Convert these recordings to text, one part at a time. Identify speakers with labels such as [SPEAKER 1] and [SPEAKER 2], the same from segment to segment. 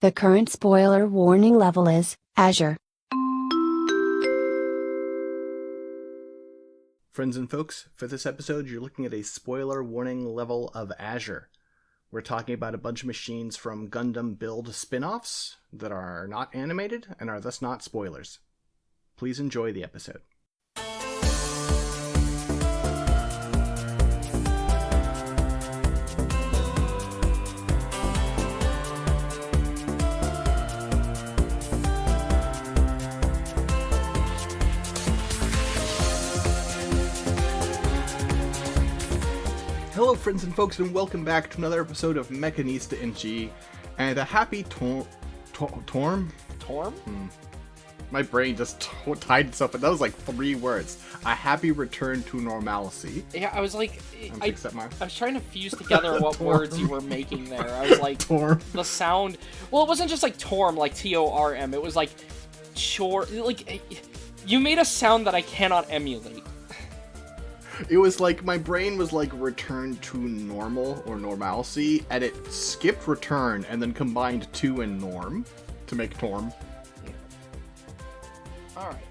[SPEAKER 1] The current spoiler warning level is Azure.
[SPEAKER 2] Friends and folks, for this episode, you're looking at a spoiler warning level of Azure. We're talking about a bunch of machines from Gundam build spin-offs that are not animated and are thus not spoilers. Please enjoy the episode. Hello friends and folks, and welcome back to another episode of Mechanista in G, and a happy Torm? My brain just tied itself, and that was like 3 words. A happy return to normalcy.
[SPEAKER 3] Yeah, I was like, I
[SPEAKER 2] mark.
[SPEAKER 3] was trying to fuse together what words you were making there. I was like,
[SPEAKER 2] Torm.
[SPEAKER 3] The sound. Well, it wasn't just like Torm, like Torm. It was like chore. Like you made a sound that I cannot emulate.
[SPEAKER 2] It was like my brain was like return to normal or normalcy, and it skipped return and then combined 2 and norm to make Torm.
[SPEAKER 3] Alright.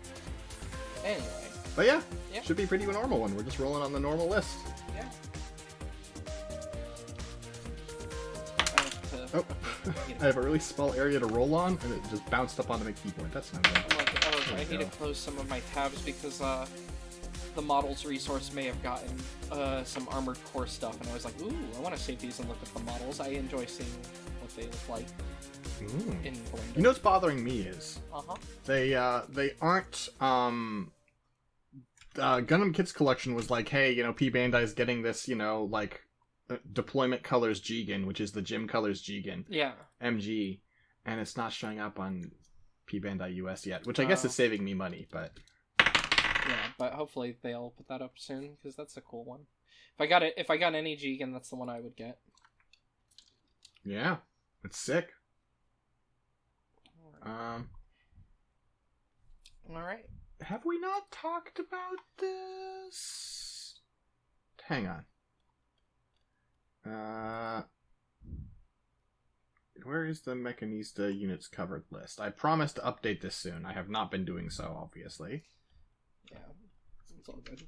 [SPEAKER 3] Anyway.
[SPEAKER 2] But yeah, should be pretty normal one. We're just rolling on the normal list.
[SPEAKER 3] Yeah.
[SPEAKER 2] Oh, I have a really small area to roll on, and it just bounced up onto my keyboard. That's not good.
[SPEAKER 3] I need to close some of my tabs because the models resource may have gotten some armored core stuff, and I was like, ooh, I want to save these and look at the models. I enjoy seeing what they look like in Gundam.
[SPEAKER 2] You know what's bothering me is they aren't Gundam Kids Collection was like, hey, you know, P Bandai's getting this, you know, like Deployment Colors Jigen, which is the Gym Colors Jigen.
[SPEAKER 3] Yeah.
[SPEAKER 2] MG, and it's not showing up on P Bandai US yet, which I guess is saving me money, but
[SPEAKER 3] yeah, but hopefully they'll put that up soon, because that's a cool one. If I got any Jigen, that's the one I would get.
[SPEAKER 2] Yeah, it's sick.
[SPEAKER 3] Alright.
[SPEAKER 2] Have we not talked about this? Hang on. Where is the Mechanista units covered list? I promise to update this soon. I have not been doing so, obviously.
[SPEAKER 3] Yeah, it's all good.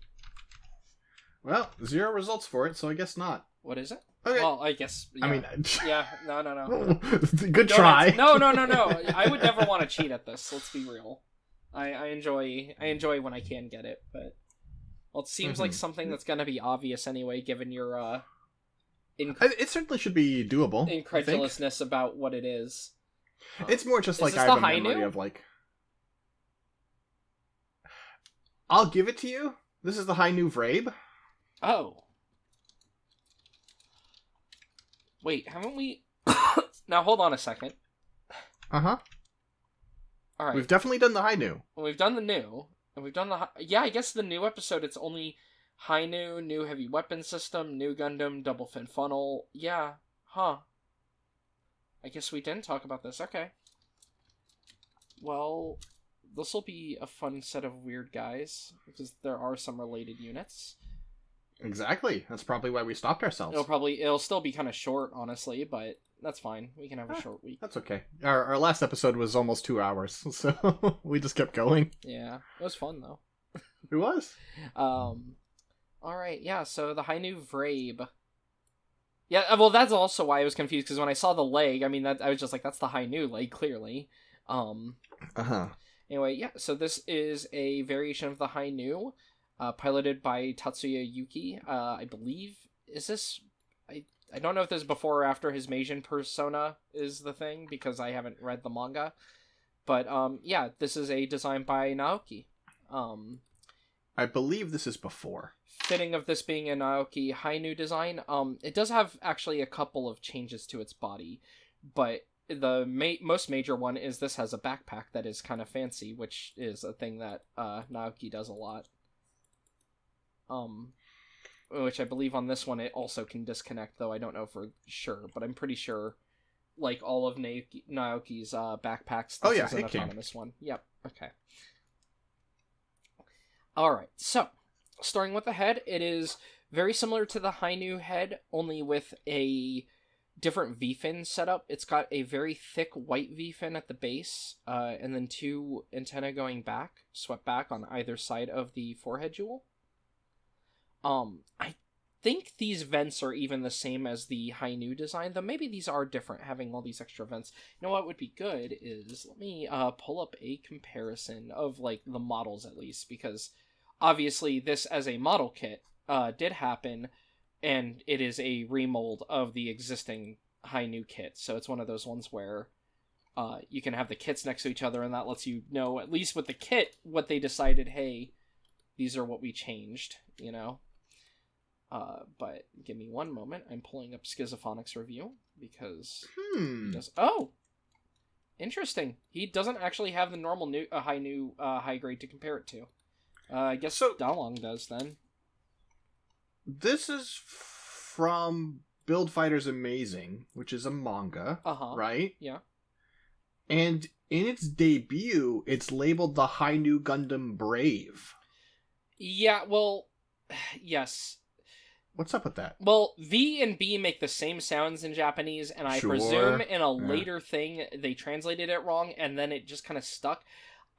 [SPEAKER 2] Well, 0 results for it, so I guess not.
[SPEAKER 3] What is it?
[SPEAKER 2] Okay.
[SPEAKER 3] Well, I guess. Yeah.
[SPEAKER 2] I mean,
[SPEAKER 3] yeah, no.
[SPEAKER 2] Good try.
[SPEAKER 3] No. I would never want to cheat at this. Let's be real. I enjoy when I can get it, but well, it seems like something that's gonna be obvious anyway, given your
[SPEAKER 2] it certainly should be doable.
[SPEAKER 3] Incredulousness about what it is.
[SPEAKER 2] It's more just like I have a memory of like. I'll give it to you. This is the Hi-Nu Vrabe.
[SPEAKER 3] Oh. Wait, haven't we... Now, hold on a second.
[SPEAKER 2] Uh-huh.
[SPEAKER 3] Alright.
[SPEAKER 2] We've definitely done the Hi-Nu.
[SPEAKER 3] We've done the new. And we've done the... Yeah, I guess the new episode, it's only Hi-Nu, new heavy weapon system, new Gundam, double fin funnel. Yeah. Huh. I guess we didn't talk about this. Okay. Well... This will be a fun set of weird guys, because there are some related units.
[SPEAKER 2] Exactly. That's probably why we stopped ourselves.
[SPEAKER 3] It'll still be kind of short, honestly, but that's fine. We can have a short week.
[SPEAKER 2] That's okay. Our last episode was almost 2 hours, so we just kept going.
[SPEAKER 3] Yeah, it was fun, though.
[SPEAKER 2] It was.
[SPEAKER 3] Alright, yeah, so the Hi-Nu Vrabe. Yeah, well, that's also why I was confused, because when I saw the leg, I mean, I was just like, that's the Hi-Nu leg, clearly.
[SPEAKER 2] Uh-huh.
[SPEAKER 3] Anyway, yeah, so this is a variation of the Hi-Nu, piloted by Tatsuya Yuuki. I believe, is this... I don't know if this is before or after his Meijin persona is the thing, because I haven't read the manga. But, yeah, this is a design by Naoki.
[SPEAKER 2] I believe this is before.
[SPEAKER 3] Fitting of this being a Naoki Hi-Nu design. It does have, actually, a couple of changes to its body, but... The most major one is this has a backpack that is kind of fancy, which is a thing that Naoki does a lot. Which I believe on this one it also can disconnect, though I don't know for sure, but I'm pretty sure, like all of Naoki's backpacks, this is an autonomous one. Yep, okay. Alright, so, starting with the head, it is very similar to the Hi-Nu head, only with a different V-fin setup. It's got a very thick white V-fin at the base, and then 2 antennae going back, swept back on either side of the forehead jewel. I think these vents are even the same as the Hi-Nu design, though maybe these are different, having all these extra vents. You know what would be good is, let me pull up a comparison of, like, the models at least, because obviously this as a model kit did happen, and it is a remold of the existing Hi-Nu kit, so it's one of those ones where you can have the kits next to each other, and that lets you know, at least with the kit, what they decided, hey, these are what we changed, you know? But give me one moment. I'm pulling up Schizophonic's review because he does. Oh, interesting. He doesn't actually have the normal high grade to compare it to. I guess so. Dalong does then.
[SPEAKER 2] This is from Build Fighters Amazing, which is a manga, right?
[SPEAKER 3] Yeah.
[SPEAKER 2] And in its debut, it's labeled the Hi-Nu Gundam Brave.
[SPEAKER 3] Yeah. Well, yes.
[SPEAKER 2] What's up with that?
[SPEAKER 3] Well, V and B make the same sounds in Japanese, and I presume in a later thing they translated it wrong, and then it just kind of stuck.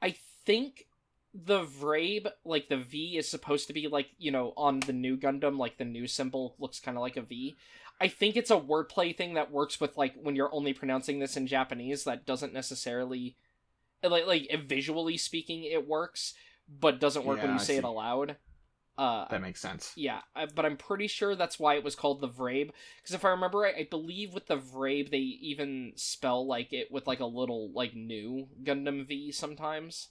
[SPEAKER 3] I think the Vrabe, like the V, is supposed to be like, you know, on the new Gundam, like the new symbol looks kind of like a V. I think it's a wordplay thing that works with, like, when you're only pronouncing this in Japanese, that doesn't necessarily, like visually speaking, it works, but doesn't work when you say it aloud.
[SPEAKER 2] That makes sense.
[SPEAKER 3] Yeah, but I'm pretty sure that's why it was called the Vrabe. Because if I remember right, I believe with the Vrabe, they even spell, like, it with, like, a little, like, new Gundam V sometimes.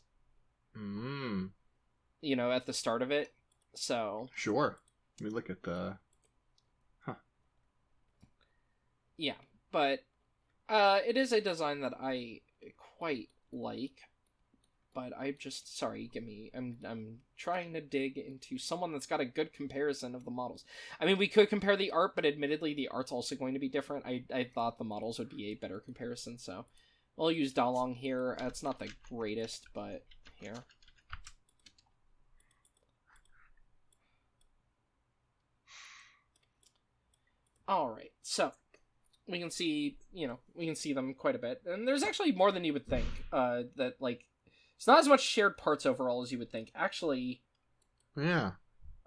[SPEAKER 3] You know, at the start of it. So.
[SPEAKER 2] Sure. Let me look at the...
[SPEAKER 3] Yeah, but it is a design that I quite like. But I'm just sorry. I'm trying to dig into someone that's got a good comparison of the models. I mean, we could compare the art, but admittedly, the art's also going to be different. I thought the models would be a better comparison, so we'll use Dalong here. It's not the greatest, but here. All right, so we can see, we can see them quite a bit, and there's actually more than you would think. That, like. It's not as much shared parts overall as you would think. Actually,
[SPEAKER 2] yeah.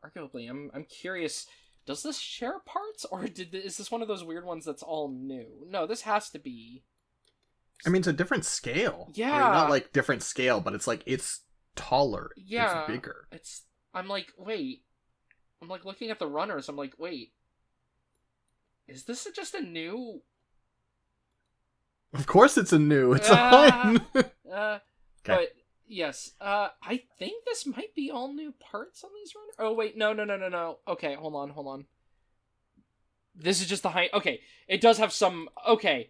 [SPEAKER 3] Arguably, I'm curious. Does this share parts, or is this one of those weird ones that's all new? No, this has to be.
[SPEAKER 2] I mean, it's a different scale.
[SPEAKER 3] Yeah,
[SPEAKER 2] I mean, not like different scale, but it's like it's taller.
[SPEAKER 3] Yeah,
[SPEAKER 2] it's bigger.
[SPEAKER 3] I'm like, wait. I'm like looking at the runners. I'm like, wait. Is this just a new?
[SPEAKER 2] Of course, it's a new. It's a
[SPEAKER 3] okay. But yes, I think this might be all new parts on these runners. Oh wait, no. Okay, hold on. This is just the high. Okay, it does have some. Okay,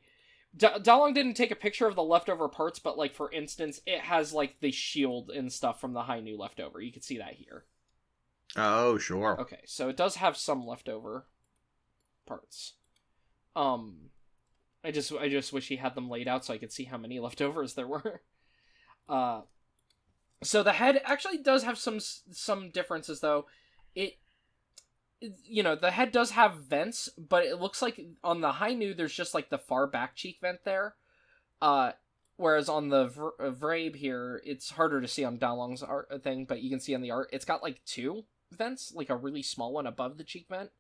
[SPEAKER 3] Dalong didn't take a picture of the leftover parts, but like for instance, it has like the shield and stuff from the Hi-Nu leftover. You can see that here.
[SPEAKER 2] Oh sure.
[SPEAKER 3] Okay, so it does have some leftover parts. I just wish he had them laid out so I could see how many leftovers there were. So the head actually does have some differences, though. The head does have vents, but it looks like on the Hi-Nu there's just like the far back cheek vent there. Whereas on the Vrabe here, it's harder to see on Dalong's art thing, but you can see on the art, it's got like 2 vents, like a really small one above the cheek vent.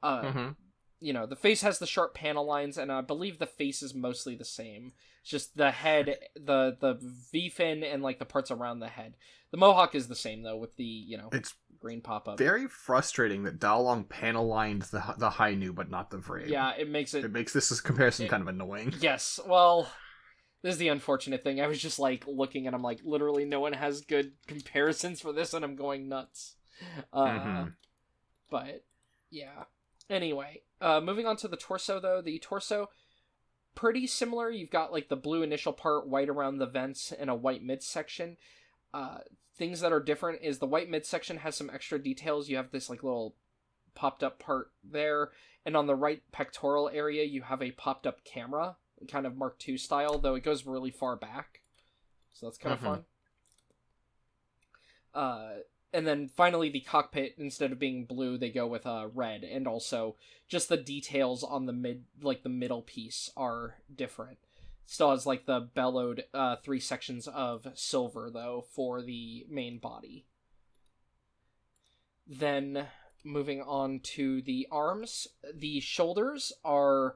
[SPEAKER 3] The face has the sharp panel lines, and I believe the face is mostly the same. It's just the head, the V-fin, and like the parts around the head. The mohawk is the same though, with the
[SPEAKER 2] it's
[SPEAKER 3] green pop up.
[SPEAKER 2] Very frustrating that Dalong panel lined the Hi-Nu, but not the Vrabe.
[SPEAKER 3] Yeah, it makes
[SPEAKER 2] this comparison kind of annoying.
[SPEAKER 3] Yes, well, this is the unfortunate thing. I was just like looking, and I'm like, literally, no one has good comparisons for this, and I'm going nuts. But yeah. Anyway, moving on to the torso, though. The torso, pretty similar. You've got, like, the blue initial part, white around the vents, and a white midsection. Things that are different is the white midsection has some extra details. You have this, like, little popped-up part there. And on the right pectoral area, you have a popped-up camera, kind of Mark II style, though it goes really far back. So that's kind of fun. And then finally the cockpit, instead of being blue, they go with red, and also just the details on the middle piece are different. Still has like the bellowed 3 sections of silver though for the main body. Then moving on to the arms, the shoulders are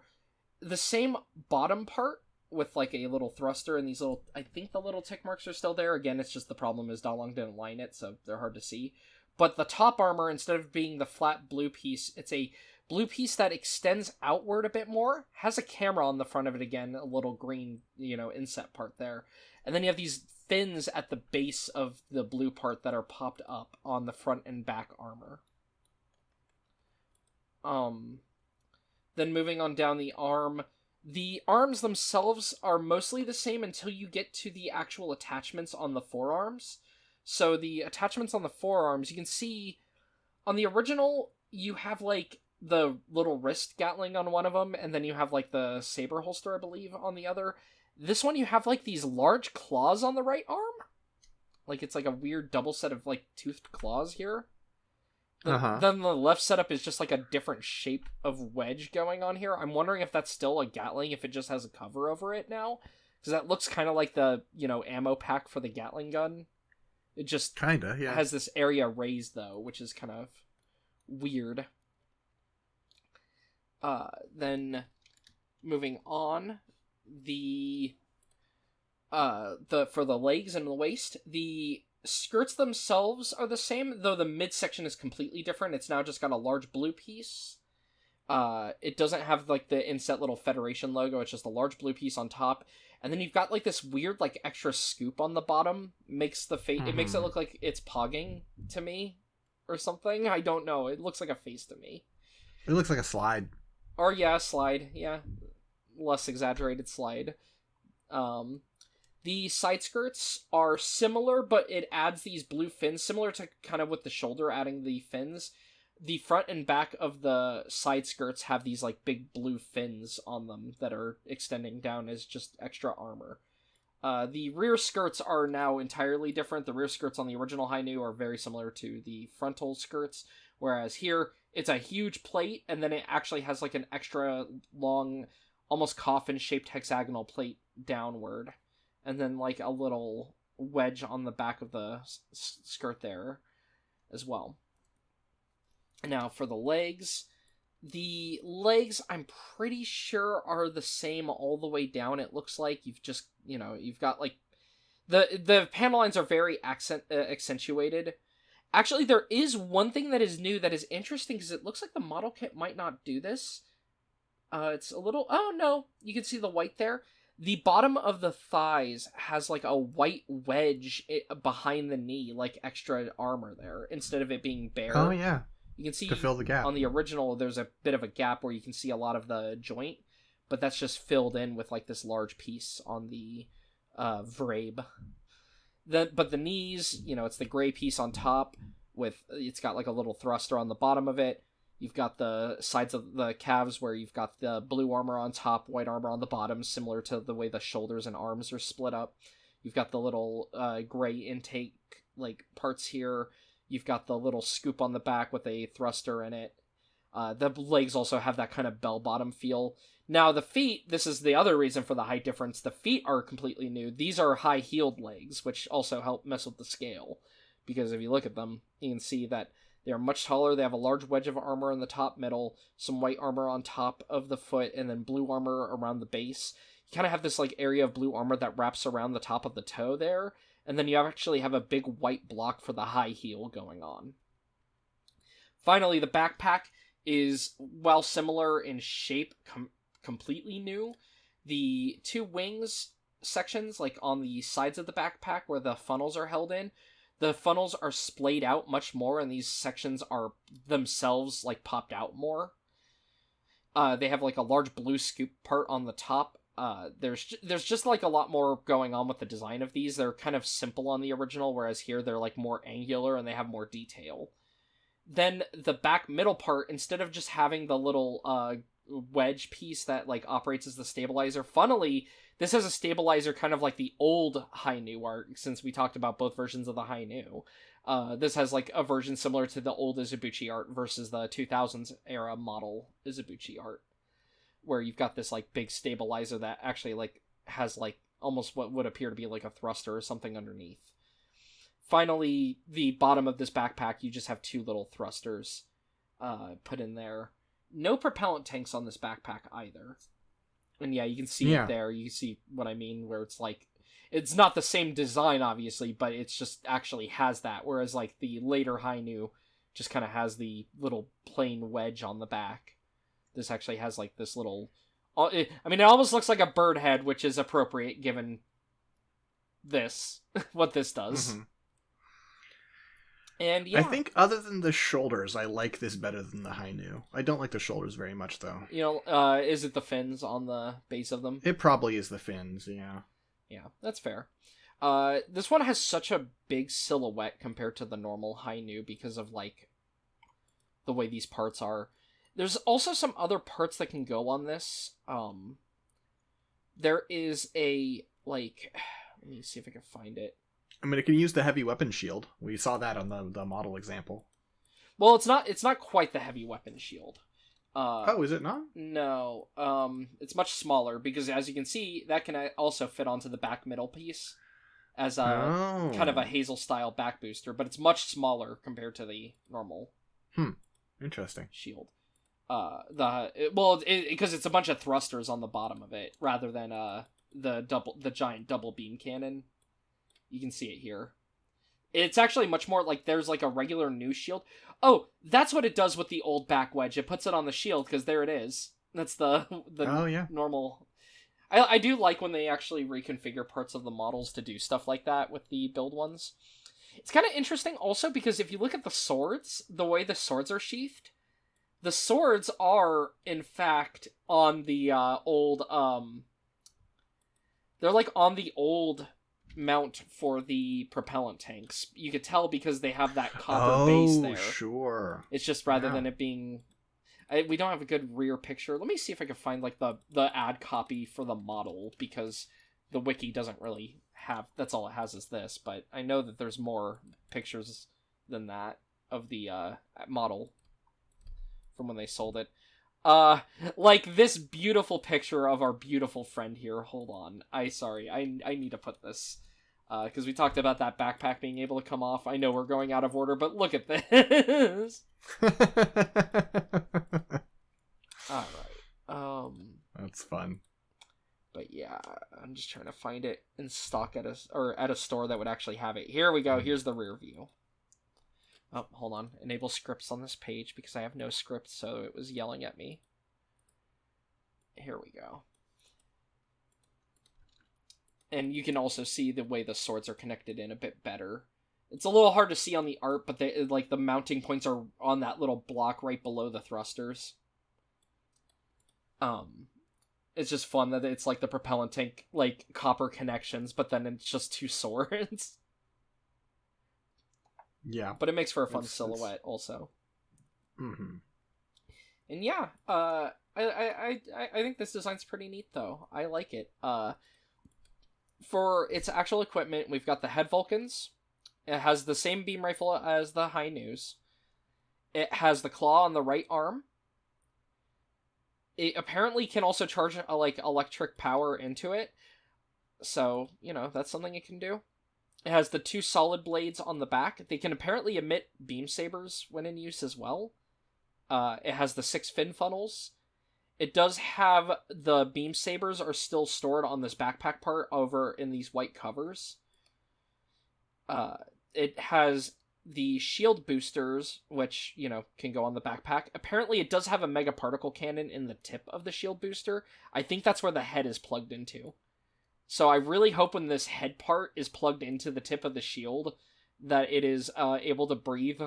[SPEAKER 3] the same bottom part with like a little thruster and these little, I think the little tick marks are still there. Again, it's just the problem is Dalong didn't line it, so they're hard to see. But the top armor, instead of being the flat blue piece, it's a blue piece that extends outward a bit more, has a camera on the front of it again, a little green, inset part there. And then you have these fins at the base of the blue part that are popped up on the front and back armor. Then moving on down the arm, the arms themselves are mostly the same until you get to the actual attachments on the forearms. So the attachments on the forearms, you can see on the original, you have like the little wrist Gatling on one of them, and then you have like the saber holster, I believe, on the other. This one, you have like these large claws on the right arm. Like it's like a weird double set of like toothed claws here. Then the left setup is just like a different shape of wedge going on here. I'm wondering if that's still a Gatling, if it just has a cover over it now. Because that looks kind of like the, ammo pack for the Gatling gun. It just has this area raised, though, which is kind of weird. Then moving on, for the legs and the waist, the skirts themselves are the same, though the midsection is completely different. It's now just got a large blue piece. It doesn't have like the inset little Federation logo. It's just a large blue piece on top, and then you've got like this weird like extra scoop on the bottom. Makes the face. It makes it look like it's pogging to me, or something. I don't know. It looks like a face to me.
[SPEAKER 2] It looks like a slide.
[SPEAKER 3] Or yeah, slide. Yeah, less exaggerated slide. The side skirts are similar, but it adds these blue fins, similar to kind of with the shoulder adding the fins. The front and back of the side skirts have these like big blue fins on them that are extending down as just extra armor. The rear skirts are now entirely different. The rear skirts on the original Hi-Nu are very similar to the frontal skirts, whereas here it's a huge plate, and then it actually has like an extra long, almost coffin-shaped hexagonal plate downward. And then, like, a little wedge on the back of the skirt there as well. Now, for the legs, I'm pretty sure, are the same all the way down. It looks like you've just, you've got, like... The panel lines are very accentuated. Actually, there is one thing that is new that is interesting, because it looks like the model kit might not do this. It's a little... Oh, no. You can see the white there. The bottom of the thighs has like a white wedge behind the knee, like extra armor there, instead of it being bare.
[SPEAKER 2] Oh, yeah.
[SPEAKER 3] You can see
[SPEAKER 2] to fill the gap.
[SPEAKER 3] On the original, there's a bit of a gap where you can see a lot of the joint, but that's just filled in with like this large piece on the Vrabe. But the knees, it's the gray piece on top it's got like a little thruster on the bottom of it. You've got the sides of the calves where you've got the blue armor on top, white armor on the bottom, similar to the way the shoulders and arms are split up. You've got the little gray intake like parts here. You've got the little scoop on the back with a thruster in it. The legs also have that kind of bell-bottom feel. Now, the feet, this is the other reason for the height difference. The feet are completely new. These are high-heeled legs, which also help mess with the scale. Because if you look at them, you can see that they are much taller. They have a large wedge of armor in the top middle, some white armor on top of the foot, and then blue armor around the base. You kind of have this like area of blue armor that wraps around the top of the toe there, and then you actually have a big white block for the high heel going on. Finally, the backpack is, while similar in shape, completely new. The two wings sections, like on the sides of the backpack where the funnels are held in, the funnels are splayed out much more, and these sections are themselves, like, popped out more. They have, like, a large blue scoop part on the top. There's just, like, a lot more going on with the design of these. They're kind of simple on the original, whereas here they're, like, more angular, and they have more detail. Then the back middle part, instead of just having the little, wedge piece that, like, operates as the stabilizer, funnily, this has a stabilizer kind of like the old Hi-Nu art, since we talked about both versions of the Hi-Nu. This has like a version similar to the old Izubuchi art versus the 2000s era model Izubuchi art, where you've got this like big stabilizer that actually like has like almost what would appear to be like a thruster or something underneath. Finally, the bottom of this backpack, you just have two little thrusters put in there. No propellant tanks on this backpack either. And yeah, you can see it there. You see what I mean, where it's like, it's not the same design, obviously, but it's just actually has that. Whereas like the later Hi-Nu just kind of has the little plain wedge on the back. This actually has like this little... I mean, it almost looks like a bird head, which is appropriate given this, what this does.
[SPEAKER 2] Mm-hmm.
[SPEAKER 3] And yeah.
[SPEAKER 2] I think other than the shoulders, I like this better than the Hi-Nu. I don't like the shoulders very much, though.
[SPEAKER 3] You know, is it the fins on the base of them?
[SPEAKER 2] It probably is the fins, yeah.
[SPEAKER 3] Yeah, that's fair. This one has such a big silhouette compared to the normal Hi-Nu because of, like, the way these parts are. There's also some other parts that can go on this. There is a, like... Let me see if I can find it.
[SPEAKER 2] I mean, it can use the heavy weapon shield. We saw that on the model example.
[SPEAKER 3] Well, it's not quite the heavy weapon shield.
[SPEAKER 2] Oh, is it not?
[SPEAKER 3] No. It's much smaller because, as you can see, that can also fit onto the back middle piece as a kind of a Hazel style back booster, but it's much smaller compared to the normal.
[SPEAKER 2] Interesting.
[SPEAKER 3] Shield. Because it's a bunch of thrusters on the bottom of it rather than the giant double beam cannon. You can see it here. It's actually much more like there's like a regular new shield. Oh, that's what it does with the old back wedge. It puts it on the shield because there it is. That's the normal. I do like when they actually reconfigure parts of the models to do stuff like that with the build ones. It's kind of interesting also because if you look at the swords, the way the swords are sheathed, the swords are in fact on the old they're like on the old mount for the propellant tanks. You could tell because they have that copper base there.
[SPEAKER 2] Oh, sure.
[SPEAKER 3] It's just rather than it being... we don't have a good rear picture. Let me see if I can find like the ad copy for the model, because the wiki doesn't really have... That's all it has is this, but I know that there's more pictures than that of the model from when they sold it. Like this beautiful picture of our beautiful friend here. Hold on. I need to put this. Because we talked about that backpack being able to come off. I know we're going out of order, but look at this. Alright.
[SPEAKER 2] That's fun.
[SPEAKER 3] But yeah, I'm just trying to find it in stock at a store that would actually have it. Here we go. Here's the rear view. Oh, hold on. Enable scripts on this page because I have no script, so it was yelling at me. Here we go. And you can also see the way the swords are connected in a bit better. It's a little hard to see on the art, but like the mounting points are on that little block right below the thrusters. It's just fun that it's like the propellant tank, like copper connections, but then it's just two swords.
[SPEAKER 2] Yeah.
[SPEAKER 3] But it makes for a fun silhouette also.
[SPEAKER 2] Mm-hmm.
[SPEAKER 3] And yeah, I think this design's pretty neat though. I like it. For its actual equipment, we've got the head Vulcans. It has the same beam rifle as the Hi-Nus. It has the claw on the right arm. It apparently can also charge like electric power into it. So, you know, that's something it can do. It has the two solid blades on the back. They can apparently emit beam sabers when in use as well. It has the 6 fin funnels. It does have the beam sabers are still stored on this backpack part over in these white covers. It has the shield boosters, which, you know, can go on the backpack. Apparently it does have a mega particle cannon in the tip of the shield booster. I think that's where the head is plugged into. So I really hope when this head part is plugged into the tip of the shield that it is able to breathe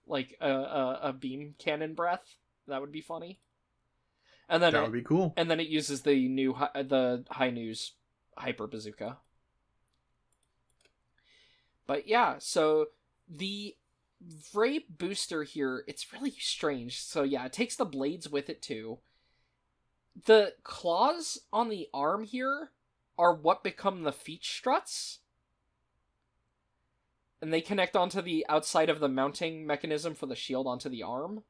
[SPEAKER 3] like a beam cannon breath. That would be funny. And then
[SPEAKER 2] that would be cool.
[SPEAKER 3] And then it uses the Hi-Nu's hyper bazooka. But yeah, so the Vrabe booster here, it's really strange. So yeah, it takes the blades with it too. The claws on the arm here are what become the feet struts. and they connect onto the outside of the mounting mechanism for the shield onto the arm.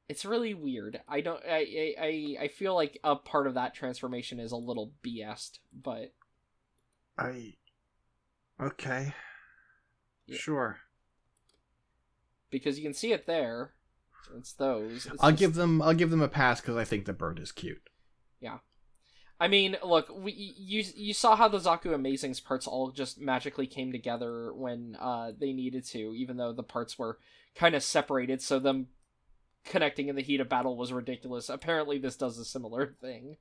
[SPEAKER 3] It's really weird. I feel like a part of that transformation is a little BS'd, but...
[SPEAKER 2] Okay.
[SPEAKER 3] Yeah.
[SPEAKER 2] Sure.
[SPEAKER 3] Because you can see it there. It's those.
[SPEAKER 2] I'll give them a pass because I think the bird is cute.
[SPEAKER 3] Yeah. I mean, look, you saw how the Zaku Amazings parts all just magically came together when they needed to, even though the parts were kind of separated, so them connecting in the heat of battle was ridiculous. Apparently this does a similar thing.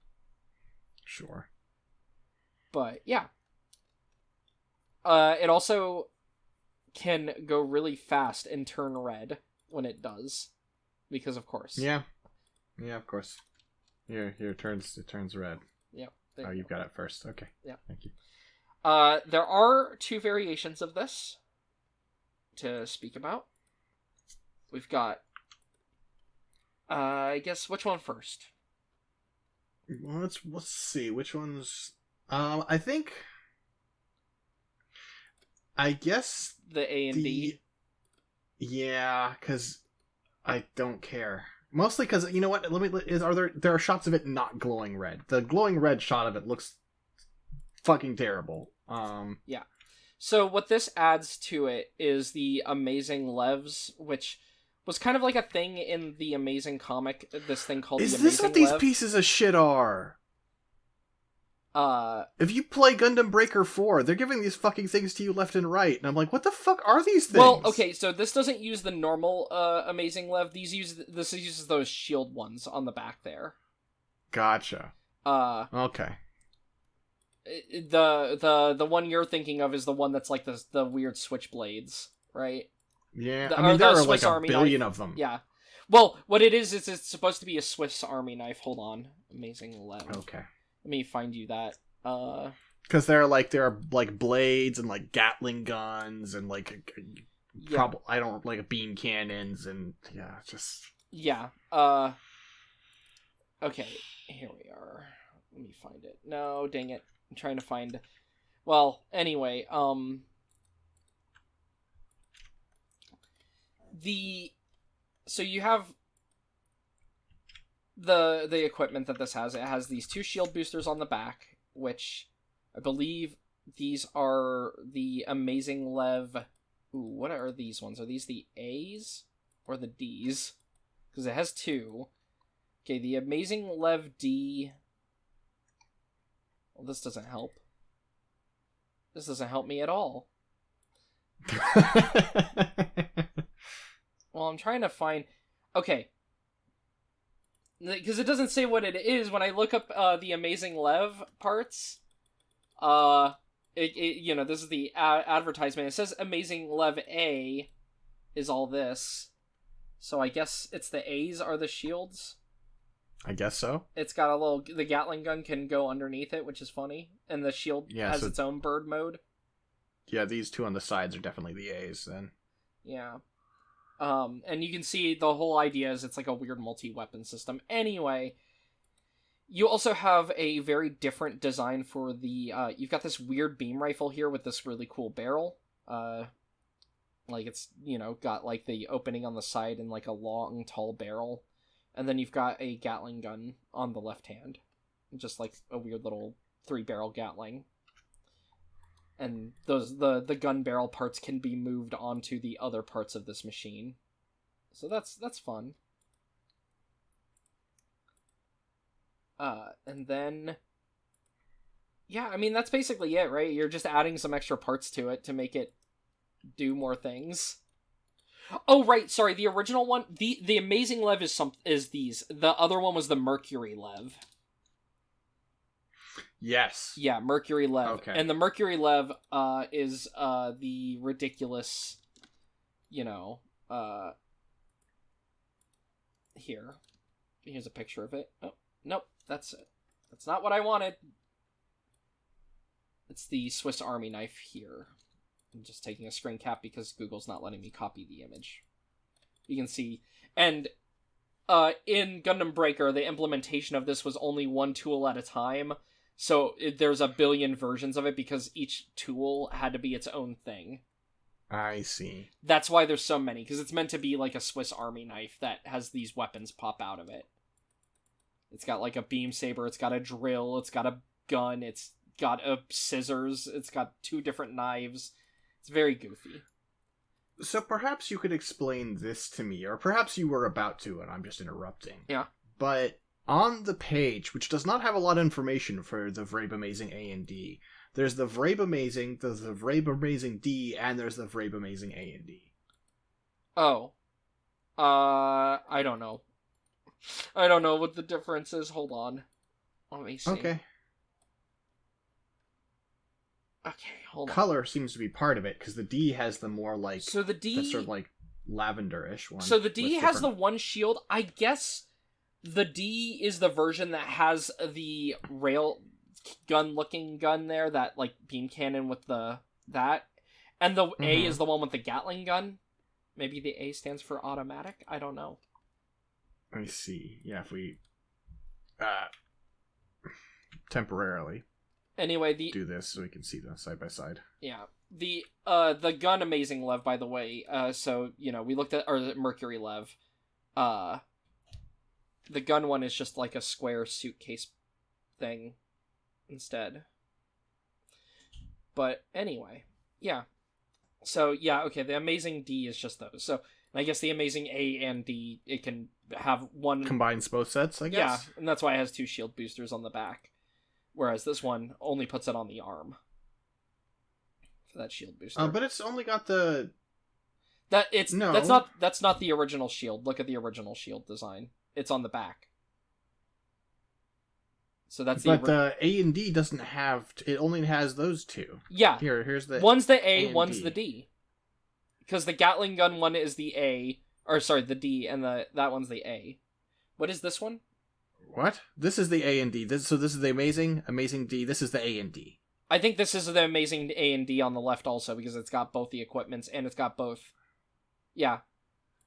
[SPEAKER 2] Sure.
[SPEAKER 3] But, yeah. It also can go really fast and turn red when it does. Because of course.
[SPEAKER 2] Yeah. Yeah, of course. Here, it turns red.
[SPEAKER 3] Yep.
[SPEAKER 2] Oh, you've got it first. Okay.
[SPEAKER 3] Yeah.
[SPEAKER 2] Thank you.
[SPEAKER 3] There are 2 variations of this to speak about. We've got, I guess, which one first?
[SPEAKER 2] Well, let's see. Which one's... I guess...
[SPEAKER 3] The A and B?
[SPEAKER 2] Yeah, because I don't care. Mostly because, you know what? There are shots of it not glowing red. The glowing red shot of it looks fucking terrible.
[SPEAKER 3] Yeah. So what this adds to it is the Amazing Levs, which was kind of like a thing in the Amazing comic, this thing called the Amazing Lev.
[SPEAKER 2] Is this what these pieces of shit are? If you play Gundam Breaker 4, they're giving these fucking things to you left and right, and I'm like, what the fuck are these things?
[SPEAKER 3] Well, okay, so this doesn't use the normal Amazing Lev. This uses those shield ones on the back there.
[SPEAKER 2] Gotcha. Okay.
[SPEAKER 3] The one you're thinking of is the one that's like the weird switchblades, right?
[SPEAKER 2] Yeah, I mean, there are like a billion
[SPEAKER 3] knife.
[SPEAKER 2] of them.
[SPEAKER 3] Yeah. Well, what it is it's supposed to be a Swiss Army knife. Hold on. Amazing Lev.
[SPEAKER 2] Okay.
[SPEAKER 3] Let me find you that.
[SPEAKER 2] Because there are blades and like Gatling guns and like I don't like beam cannons and
[SPEAKER 3] yeah. Okay, here we are. Let me find it. No, dang it. I'm trying to find. Well, anyway, so you have the equipment that this has. It has these 2 shield boosters on the back, which I believe these are the Amazing Lev. Ooh, what are these ones? Are these the A's or the D's? Because it has 2. Okay, the Amazing Lev D. Well, this doesn't help. This doesn't help me at all. Well, I'm trying to find... Okay. Because it doesn't say what it is. When I look up the Amazing Lev parts, this is the advertisement. It says Amazing Lev A is all this. So I guess it's the A's are the shields.
[SPEAKER 2] I guess so.
[SPEAKER 3] It's got the Gatling gun can go underneath it, which is funny. And the shield has its own bird mode.
[SPEAKER 2] Yeah, these 2 on the sides are definitely the A's then.
[SPEAKER 3] Yeah. And you can see the whole idea is it's like a weird multi-weapon system. Anyway, you also have a very different design for the, you've got this weird beam rifle here with this really cool barrel. Like it's, got like the opening on the side and like a long, tall barrel. And then you've got a Gatling gun on the left hand. Just like a weird little 3-barrel Gatling. And the gun barrel parts can be moved onto the other parts of this machine. So that's fun. And then... Yeah, I mean, that's basically it, right? You're just adding some extra parts to it to make it do more things. Oh, right, sorry, the original one, the Amazing Lev is these. The other one was the Mercury Lev.
[SPEAKER 2] Yes.
[SPEAKER 3] Yeah, Mercury Lev.
[SPEAKER 2] Okay.
[SPEAKER 3] And the Mercury Lev is the ridiculous, here. Here's a picture of it. Oh, nope, that's it. That's not what I wanted. It's the Swiss Army knife here. I'm just taking a screen cap because Google's not letting me copy the image. You can see. And in Gundam Breaker, the implementation of this was only one tool at a time. So there's a billion versions of it because each tool had to be its own thing.
[SPEAKER 2] I see.
[SPEAKER 3] That's why there's so many, because it's meant to be like a Swiss Army knife that has these weapons pop out of it. It's got like a beam saber, it's got a drill, it's got a gun, it's got a scissors, it's got 2 different knives. It's very goofy.
[SPEAKER 2] So perhaps you could explain this to me, or perhaps you were about to and I'm just interrupting.
[SPEAKER 3] Yeah.
[SPEAKER 2] But on the page, which does not have a lot of information for the Vrabe Amazing A and D, there's the Vrabe Amazing, there's the Vrabe Amazing D, and there's the Vrabe Amazing A and D.
[SPEAKER 3] Oh. I don't know. I don't know what the difference is. Hold on. Let me see.
[SPEAKER 2] Okay.
[SPEAKER 3] Okay, hold on.
[SPEAKER 2] Color seems to be part of it, because the D has the more like...
[SPEAKER 3] So the D...
[SPEAKER 2] That's sort of like lavender-ish one.
[SPEAKER 3] So the D has the one shield. I guess the D is the version that has the rail gun looking gun there, that like beam cannon with that. And the A is the one with the Gatling gun. Maybe the A stands for automatic? I don't know.
[SPEAKER 2] Let me see. Yeah, if we temporarily
[SPEAKER 3] anyway,
[SPEAKER 2] do this so we can see them side by side.
[SPEAKER 3] Yeah. The gun Amazing Lev, by the way, so, you know, we looked at, or the Mercury Lev, the gun one is just like a square suitcase thing instead. But anyway, yeah. So, yeah, okay, the Amazing D is just those. So, I guess the Amazing A and D, it can have one...
[SPEAKER 2] Combines both sets, I guess?
[SPEAKER 3] Yeah, and that's why it has 2 shield boosters on the back. Whereas this one only puts it on the arm. For that shield booster.
[SPEAKER 2] But it's only got the...
[SPEAKER 3] No. That's not the original shield. Look at the original shield design. It's on the back. So that's
[SPEAKER 2] But the A and D doesn't have... It only has those 2.
[SPEAKER 3] Yeah.
[SPEAKER 2] Here's the...
[SPEAKER 3] One's the A, one's the D. Because the Gatling gun one is the A, or sorry, the D, and that one's the A. What is this one?
[SPEAKER 2] What? This is the A and D. So this is the Amazing D. This is the A and D.
[SPEAKER 3] I think this is the Amazing A and D on the left also, because it's got both the equipments, and it's got both. Yeah.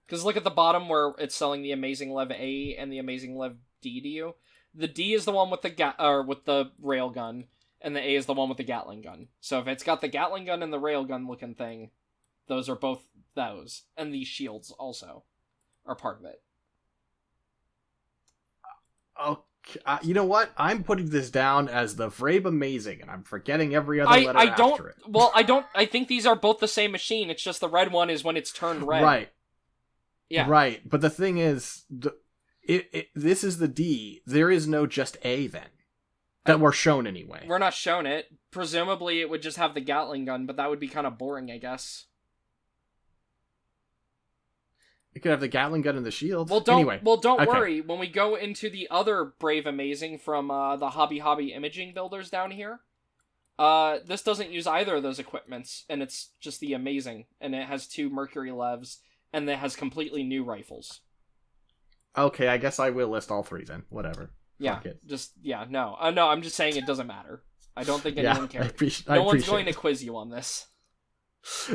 [SPEAKER 3] Because look at the bottom where it's selling the Amazing Lev A and the Amazing Lev D to you. The D is the one with the railgun, and the A is the one with the Gatling gun. So if it's got the Gatling gun and the railgun looking thing, those are both those. And these shields also are part of it.
[SPEAKER 2] Okay, you know what? I'm putting this down as the Vrabe Amazing, and I'm forgetting every other letter after it.
[SPEAKER 3] Well, I think these are both the same machine. It's just the red one is when it's turned red.
[SPEAKER 2] Right.
[SPEAKER 3] Yeah.
[SPEAKER 2] Right. But the thing is, this is the D. There is no just A then. That we're shown anyway.
[SPEAKER 3] We're not shown it. Presumably it would just have the Gatling gun, but that would be kind of boring, I guess.
[SPEAKER 2] It could have the Gatling gun and the shield.
[SPEAKER 3] Don't
[SPEAKER 2] okay.
[SPEAKER 3] worry. When we go into the other Brave Amazing from the Hobby Imaging Builders down here, this doesn't use either of those equipments, and it's just the Amazing, and it has 2 Mercury Levs, and it has completely new rifles.
[SPEAKER 2] Okay, I guess I will list all 3 then. Whatever.
[SPEAKER 3] Yeah, no, I'm just saying it doesn't matter. I don't think anyone cares.
[SPEAKER 2] No
[SPEAKER 3] one's going to quiz you on this.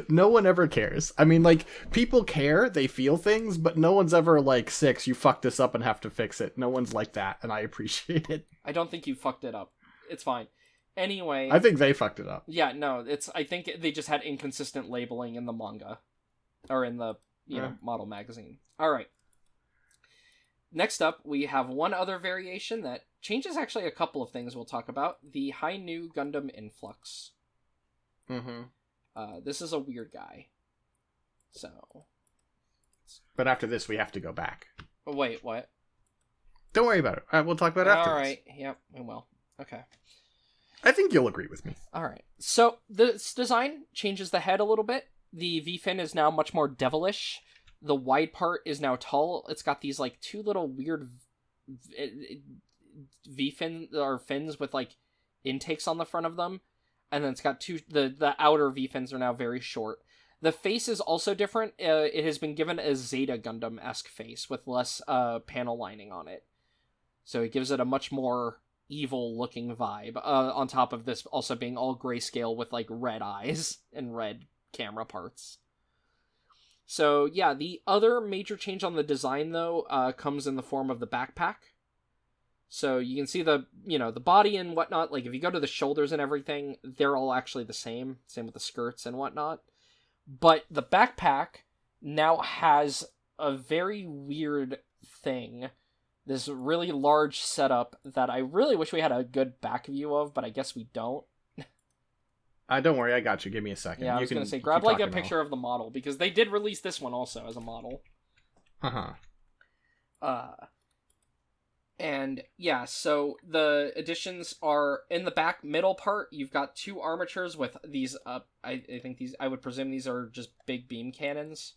[SPEAKER 2] No one ever cares. I mean, like, people care, they feel things, but no one's ever like, 6, you fucked this up and have to fix it. No one's like that, and I appreciate it.
[SPEAKER 3] I don't think you fucked it up. It's fine. Anyway.
[SPEAKER 2] I think they fucked it up.
[SPEAKER 3] Yeah, no, I think they just had inconsistent labeling in the manga. Or in the, model magazine. Alright. Next up, we have one other variation that changes actually a couple of things we'll talk about. The Hi-Nu Gundam Influx.
[SPEAKER 2] Mm-hmm.
[SPEAKER 3] This is a weird guy. So.
[SPEAKER 2] But after this, we have to go back.
[SPEAKER 3] Wait, what?
[SPEAKER 2] Don't worry about it. We'll talk about it after
[SPEAKER 3] Alright, yep, we will. Okay.
[SPEAKER 2] I think you'll agree with me.
[SPEAKER 3] Alright. So, this design changes the head a little bit. The V-fin is now much more devilish. The wide part is now tall. It's got these, like, 2 little weird V-fin, or fins with, like, intakes on the front of them. And then it's got 2... The outer V-fins are now very short. The face is also different. It has been given a Zeta Gundam-esque face with less panel lining on it. So it gives it a much more evil-looking vibe. On top of this also being all grayscale with, like, red eyes and red camera parts. So, yeah, the other major change on the design, though, comes in the form of the backpack. So you can see the body and whatnot. Like, if you go to the shoulders and everything, they're all actually the same. Same with the skirts and whatnot. But the backpack now has a very weird thing. This really large setup that I really wish we had a good back view of, but I guess we don't.
[SPEAKER 2] Don't worry, I got you. Give me a second.
[SPEAKER 3] Yeah, I was going to say, grab like a picture of the model, because they did release this one also as a model. And yeah, so the additions are in the back middle part. You've got 2 armatures with these I think these, I would presume these are just big beam cannons.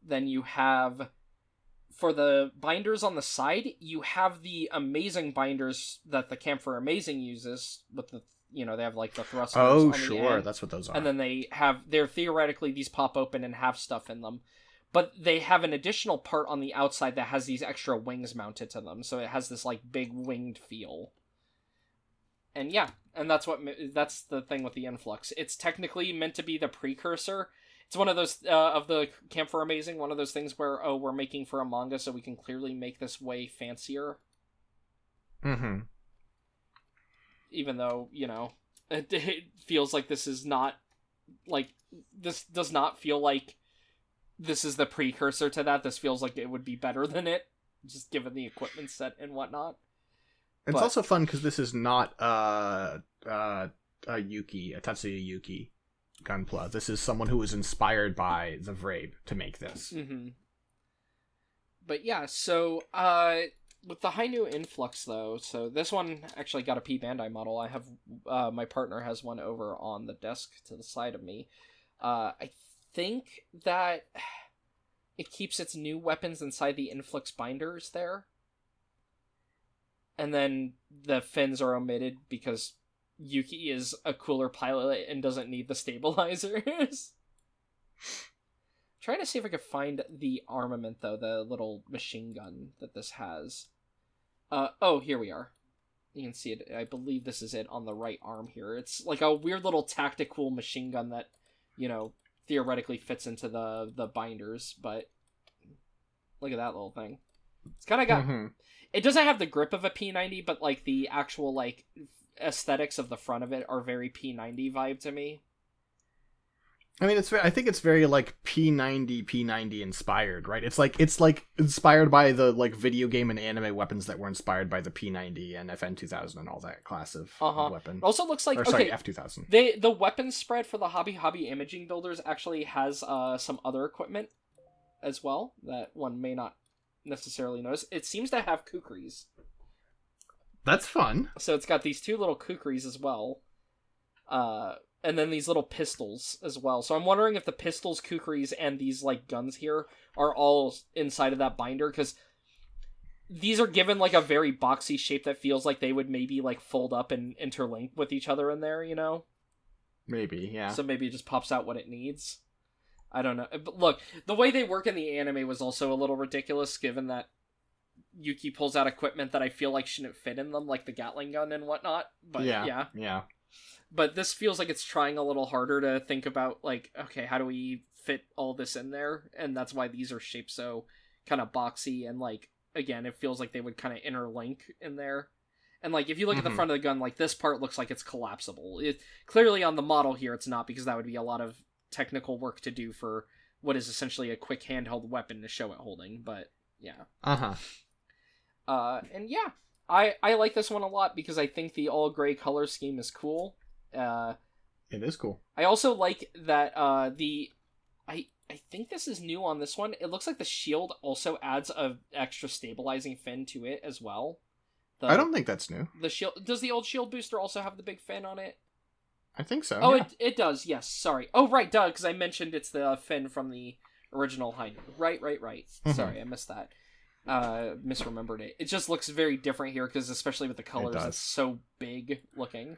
[SPEAKER 3] Then you have, for the binders on the side, you have the amazing binders that the Camphor Amazing uses with the, they have like the thrusters.
[SPEAKER 2] Oh, sure, that's what those are.
[SPEAKER 3] And then they're theoretically, these pop open and have stuff in them. But they have an additional part on the outside that has these extra wings mounted to them, so it has this like big winged feel. And yeah, and that's the thing with the Influx. It's technically meant to be the precursor. It's one of those of the Camphor Amazing, one of those things where we're making for a manga, so we can clearly make this way fancier.
[SPEAKER 2] Mm-hmm.
[SPEAKER 3] Even though it feels like this is not this does not feel like this is the precursor to that. This feels like it would be better than it, just given the equipment set and whatnot.
[SPEAKER 2] It's also fun because this is not a Yuuki, a Tatsuya Yuuki Gunpla. This is someone who was inspired by the Vrabe to make this.
[SPEAKER 3] Mm-hmm. But yeah, so with the Hi-Nu Influx though, so this one actually got a P Bandai model. I have my partner has one over on the desk to the side of me. I think that it keeps its new weapons inside the Influx binders there. And then the fins are omitted because Yuuki is a cooler pilot and doesn't need the stabilizers. Trying to see if I could find the armament, though, the little machine gun that this has. Here we are. You can see it. I believe this is it on the right arm here. It's like a weird little tactical machine gun that, theoretically fits into the binders, but look at that little thing. It's kind of got... Mm-hmm. It doesn't have the grip of a P90, but, like, the actual, like, aesthetics of the front of it are very P90 vibe to me.
[SPEAKER 2] I mean, I think it's very, like, P90 inspired, right? It's like inspired by the, like, video game and anime weapons that were inspired by the P90 and FN2000 and all that class of weapon.
[SPEAKER 3] It also looks like,
[SPEAKER 2] F2000.
[SPEAKER 3] The weapons spread for the Hobby Imaging Builders actually has some other equipment as well that one may not necessarily notice. It seems to have kukris.
[SPEAKER 2] That's fun.
[SPEAKER 3] So it's got these 2 little kukris as well. And then these little pistols as well. So I'm wondering if the pistols, kukris, and these, like, guns here are all inside of that binder, because these are given, like, a very boxy shape that feels like they would maybe, like, fold up and interlink with each other in there, Maybe,
[SPEAKER 2] yeah.
[SPEAKER 3] So maybe it just pops out what it needs. I don't know. But look, the way they work in the anime was also a little ridiculous, given that Yuuki pulls out equipment that I feel like shouldn't fit in them, like the Gatling gun and whatnot. But yeah. But this feels like it's trying a little harder to think about, like, okay, how do we fit all this in there? And that's why these are shaped so kind of boxy, and, like, again, it feels like they would kind of interlink in there. And, like, if you look at the front of the gun, like, this part looks like it's collapsible. Clearly on the model here, it's not, because that would be a lot of technical work to do for what is essentially a quick handheld weapon to show it holding, but yeah. And yeah, I like this one a lot because I think the all gray color scheme is cool.
[SPEAKER 2] It is cool.
[SPEAKER 3] I also like that I think this is new on this one. It looks like the shield also adds a extra stabilizing fin to it as well.
[SPEAKER 2] I don't think that's new.
[SPEAKER 3] The shield, does the old shield booster also have the big fin on it?
[SPEAKER 2] I think so.
[SPEAKER 3] Oh,
[SPEAKER 2] yeah.
[SPEAKER 3] it does. Yes. Sorry. Oh, right. Duh. Because I mentioned it's the fin from the original Hi-Nu. Right. Mm-hmm. Sorry, I missed that. Misremembered it. It just looks very different here because, especially with the colors, it's so big looking.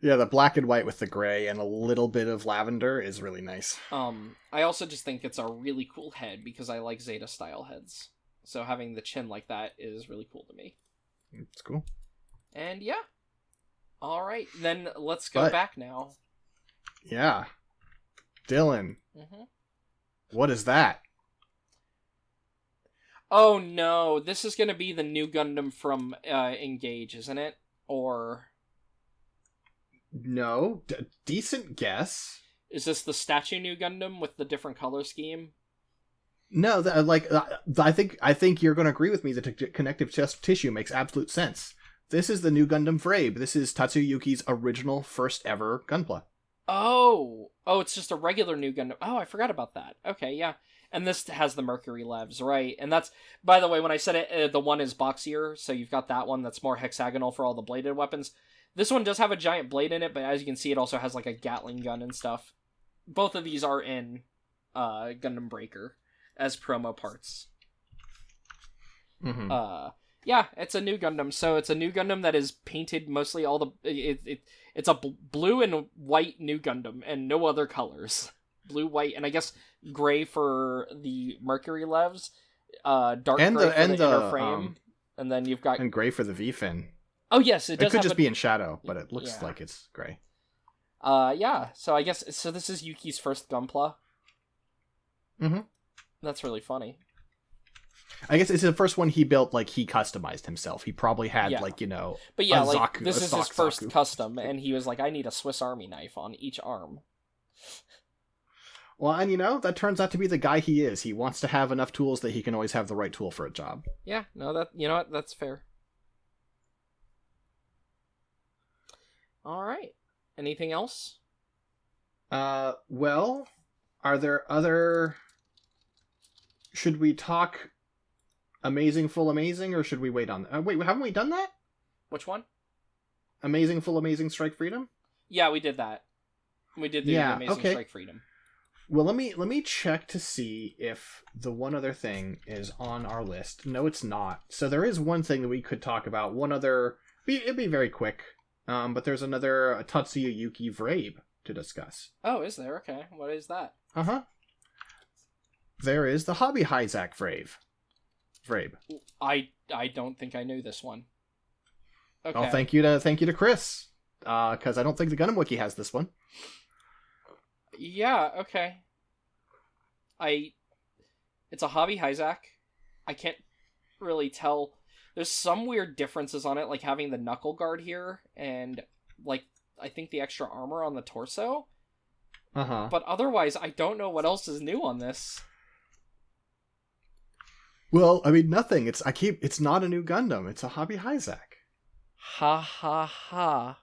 [SPEAKER 2] Yeah, the black and white with the gray and a little bit of lavender is really nice.
[SPEAKER 3] I also just think it's a really cool head because I like Zeta style heads. So having the chin like that is really cool to me.
[SPEAKER 2] It's cool.
[SPEAKER 3] And yeah. All right, then let's go back now.
[SPEAKER 2] Yeah. Dylan.
[SPEAKER 3] Mm-hmm.
[SPEAKER 2] What is that?
[SPEAKER 3] Oh no, this is going to be the new Gundam from Engage, isn't it? Or...
[SPEAKER 2] No. Decent guess.
[SPEAKER 3] Is this the statue new Gundam with the different color scheme?
[SPEAKER 2] No, I think you're going to agree with me that connective tissue makes absolute sense. This is the new Gundam Vrabe. This is Tatsuya Yuki's original first ever Gunpla.
[SPEAKER 3] Oh, it's just a regular new Gundam. Oh, I forgot about that. Okay, yeah. And this has the Mercury levs, right? And that's, by the way, when I said it, the one is boxier, so you've got that one that's more hexagonal for all the bladed weapons. This one does have a giant blade in it, but as you can see, it also has like a Gatling gun and stuff. Both of these are in Gundam Breaker as promo parts.
[SPEAKER 2] Mm-hmm.
[SPEAKER 3] Yeah, it's a new Gundam. So it's a new Gundam that is painted mostly all the... It's a blue and white new Gundam and no other colors. Blue, white, and I guess gray for the Mercury levs. Dark gray for the inner frame. And then you've got...
[SPEAKER 2] And gray for the V-fin.
[SPEAKER 3] Oh, yes, it does.
[SPEAKER 2] It could just be in shadow, but it looks like it's gray.
[SPEAKER 3] Yeah, so I guess... So this is Yuki's first Gunpla.
[SPEAKER 2] Mm-hmm.
[SPEAKER 3] That's really funny.
[SPEAKER 2] I guess it's the first one he built, like, he customized himself. He probably had, like, you know,
[SPEAKER 3] but yeah, like,
[SPEAKER 2] Zaku,
[SPEAKER 3] this is his first
[SPEAKER 2] Zaku.
[SPEAKER 3] custom, and he was like, I need a Swiss Army knife on each arm.
[SPEAKER 2] Well, and, you know, that turns out to be the guy he is. He wants to have enough tools that he can always have the right tool for a job.
[SPEAKER 3] Yeah, no, that, you know what, that's fair. Alright. Anything else?
[SPEAKER 2] Well, are there other... Should we talk Amazing Full Amazing, or should we wait on... wait, haven't we done that?
[SPEAKER 3] Which one?
[SPEAKER 2] Amazing Full Amazing Strike Freedom?
[SPEAKER 3] Yeah, we did that. We did the Amazing Strike Freedom.
[SPEAKER 2] Well, let me check to see if the one other thing is on our list. No, it's not. So there is one thing that we could talk about. One other... It'd be very quick. But there's another Tatsuya Yuki Vrabe to discuss.
[SPEAKER 3] Oh, is there? Okay. What is that?
[SPEAKER 2] Uh-huh. There is the Hobby Hi-Zack Vrabe.
[SPEAKER 3] I don't think I knew this one. Okay.
[SPEAKER 2] Oh, thank you to Chris. Because I don't think the Gundam Wiki has this one.
[SPEAKER 3] Yeah, okay. It's a Hobby Hi-Zack. I can't really tell. There's some weird differences on it, like having the knuckle guard here, and, like, I think the extra armor on the torso.
[SPEAKER 2] Uh-huh.
[SPEAKER 3] But otherwise, I don't know what else is new on this.
[SPEAKER 2] Well, I mean, nothing. It's not a new Gundam. It's a Hobby Hi-Zack.
[SPEAKER 3] Ha ha ha.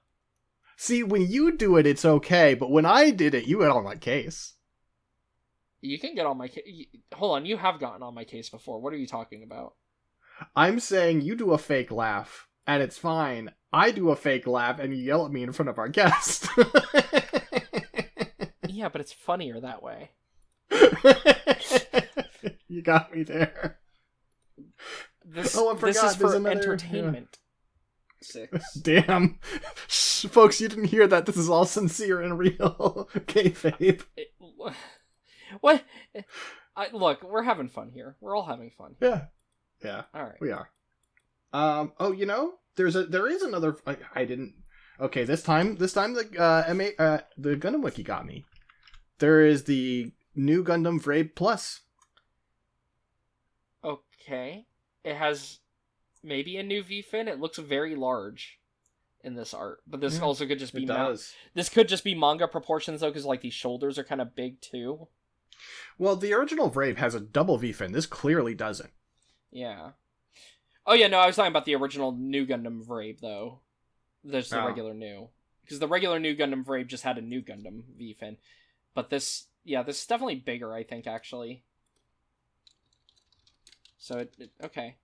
[SPEAKER 2] See, when you do it, it's okay, but when I did it, you got on my case.
[SPEAKER 3] You can get on my case. Hold on, you have gotten on my case before. What are you talking about?
[SPEAKER 2] I'm saying you do a fake laugh, and it's fine. I do a fake laugh, and you yell at me in front of our guest.
[SPEAKER 3] Yeah, but it's funnier that way.
[SPEAKER 2] You got me there.
[SPEAKER 3] This
[SPEAKER 2] This
[SPEAKER 3] is for entertainment. 6.
[SPEAKER 2] Damn. Shh, folks, you didn't hear that. This is all sincere and real. Kayfabe.
[SPEAKER 3] What? Look, we're having fun here. We're all having fun.
[SPEAKER 2] Yeah.
[SPEAKER 3] All right.
[SPEAKER 2] We are. Oh, you know, there is another. I didn't. Okay, this time the Gundam Wiki got me. There is the new Gundam Vrabe Plus.
[SPEAKER 3] Okay. It has maybe a new V-fin. It looks very large in this art, but this also could just be this could just be manga proportions though, because like these shoulders are kind of big too.
[SPEAKER 2] Well, the original Vrabe has a double V-fin. This clearly doesn't.
[SPEAKER 3] Yeah. Oh yeah, no, I was talking about the original new Gundam Vrabe though. There's the regular new, because the regular new Gundam Vrabe just had a new Gundam V-fin, but this is definitely bigger, I think, actually. So okay.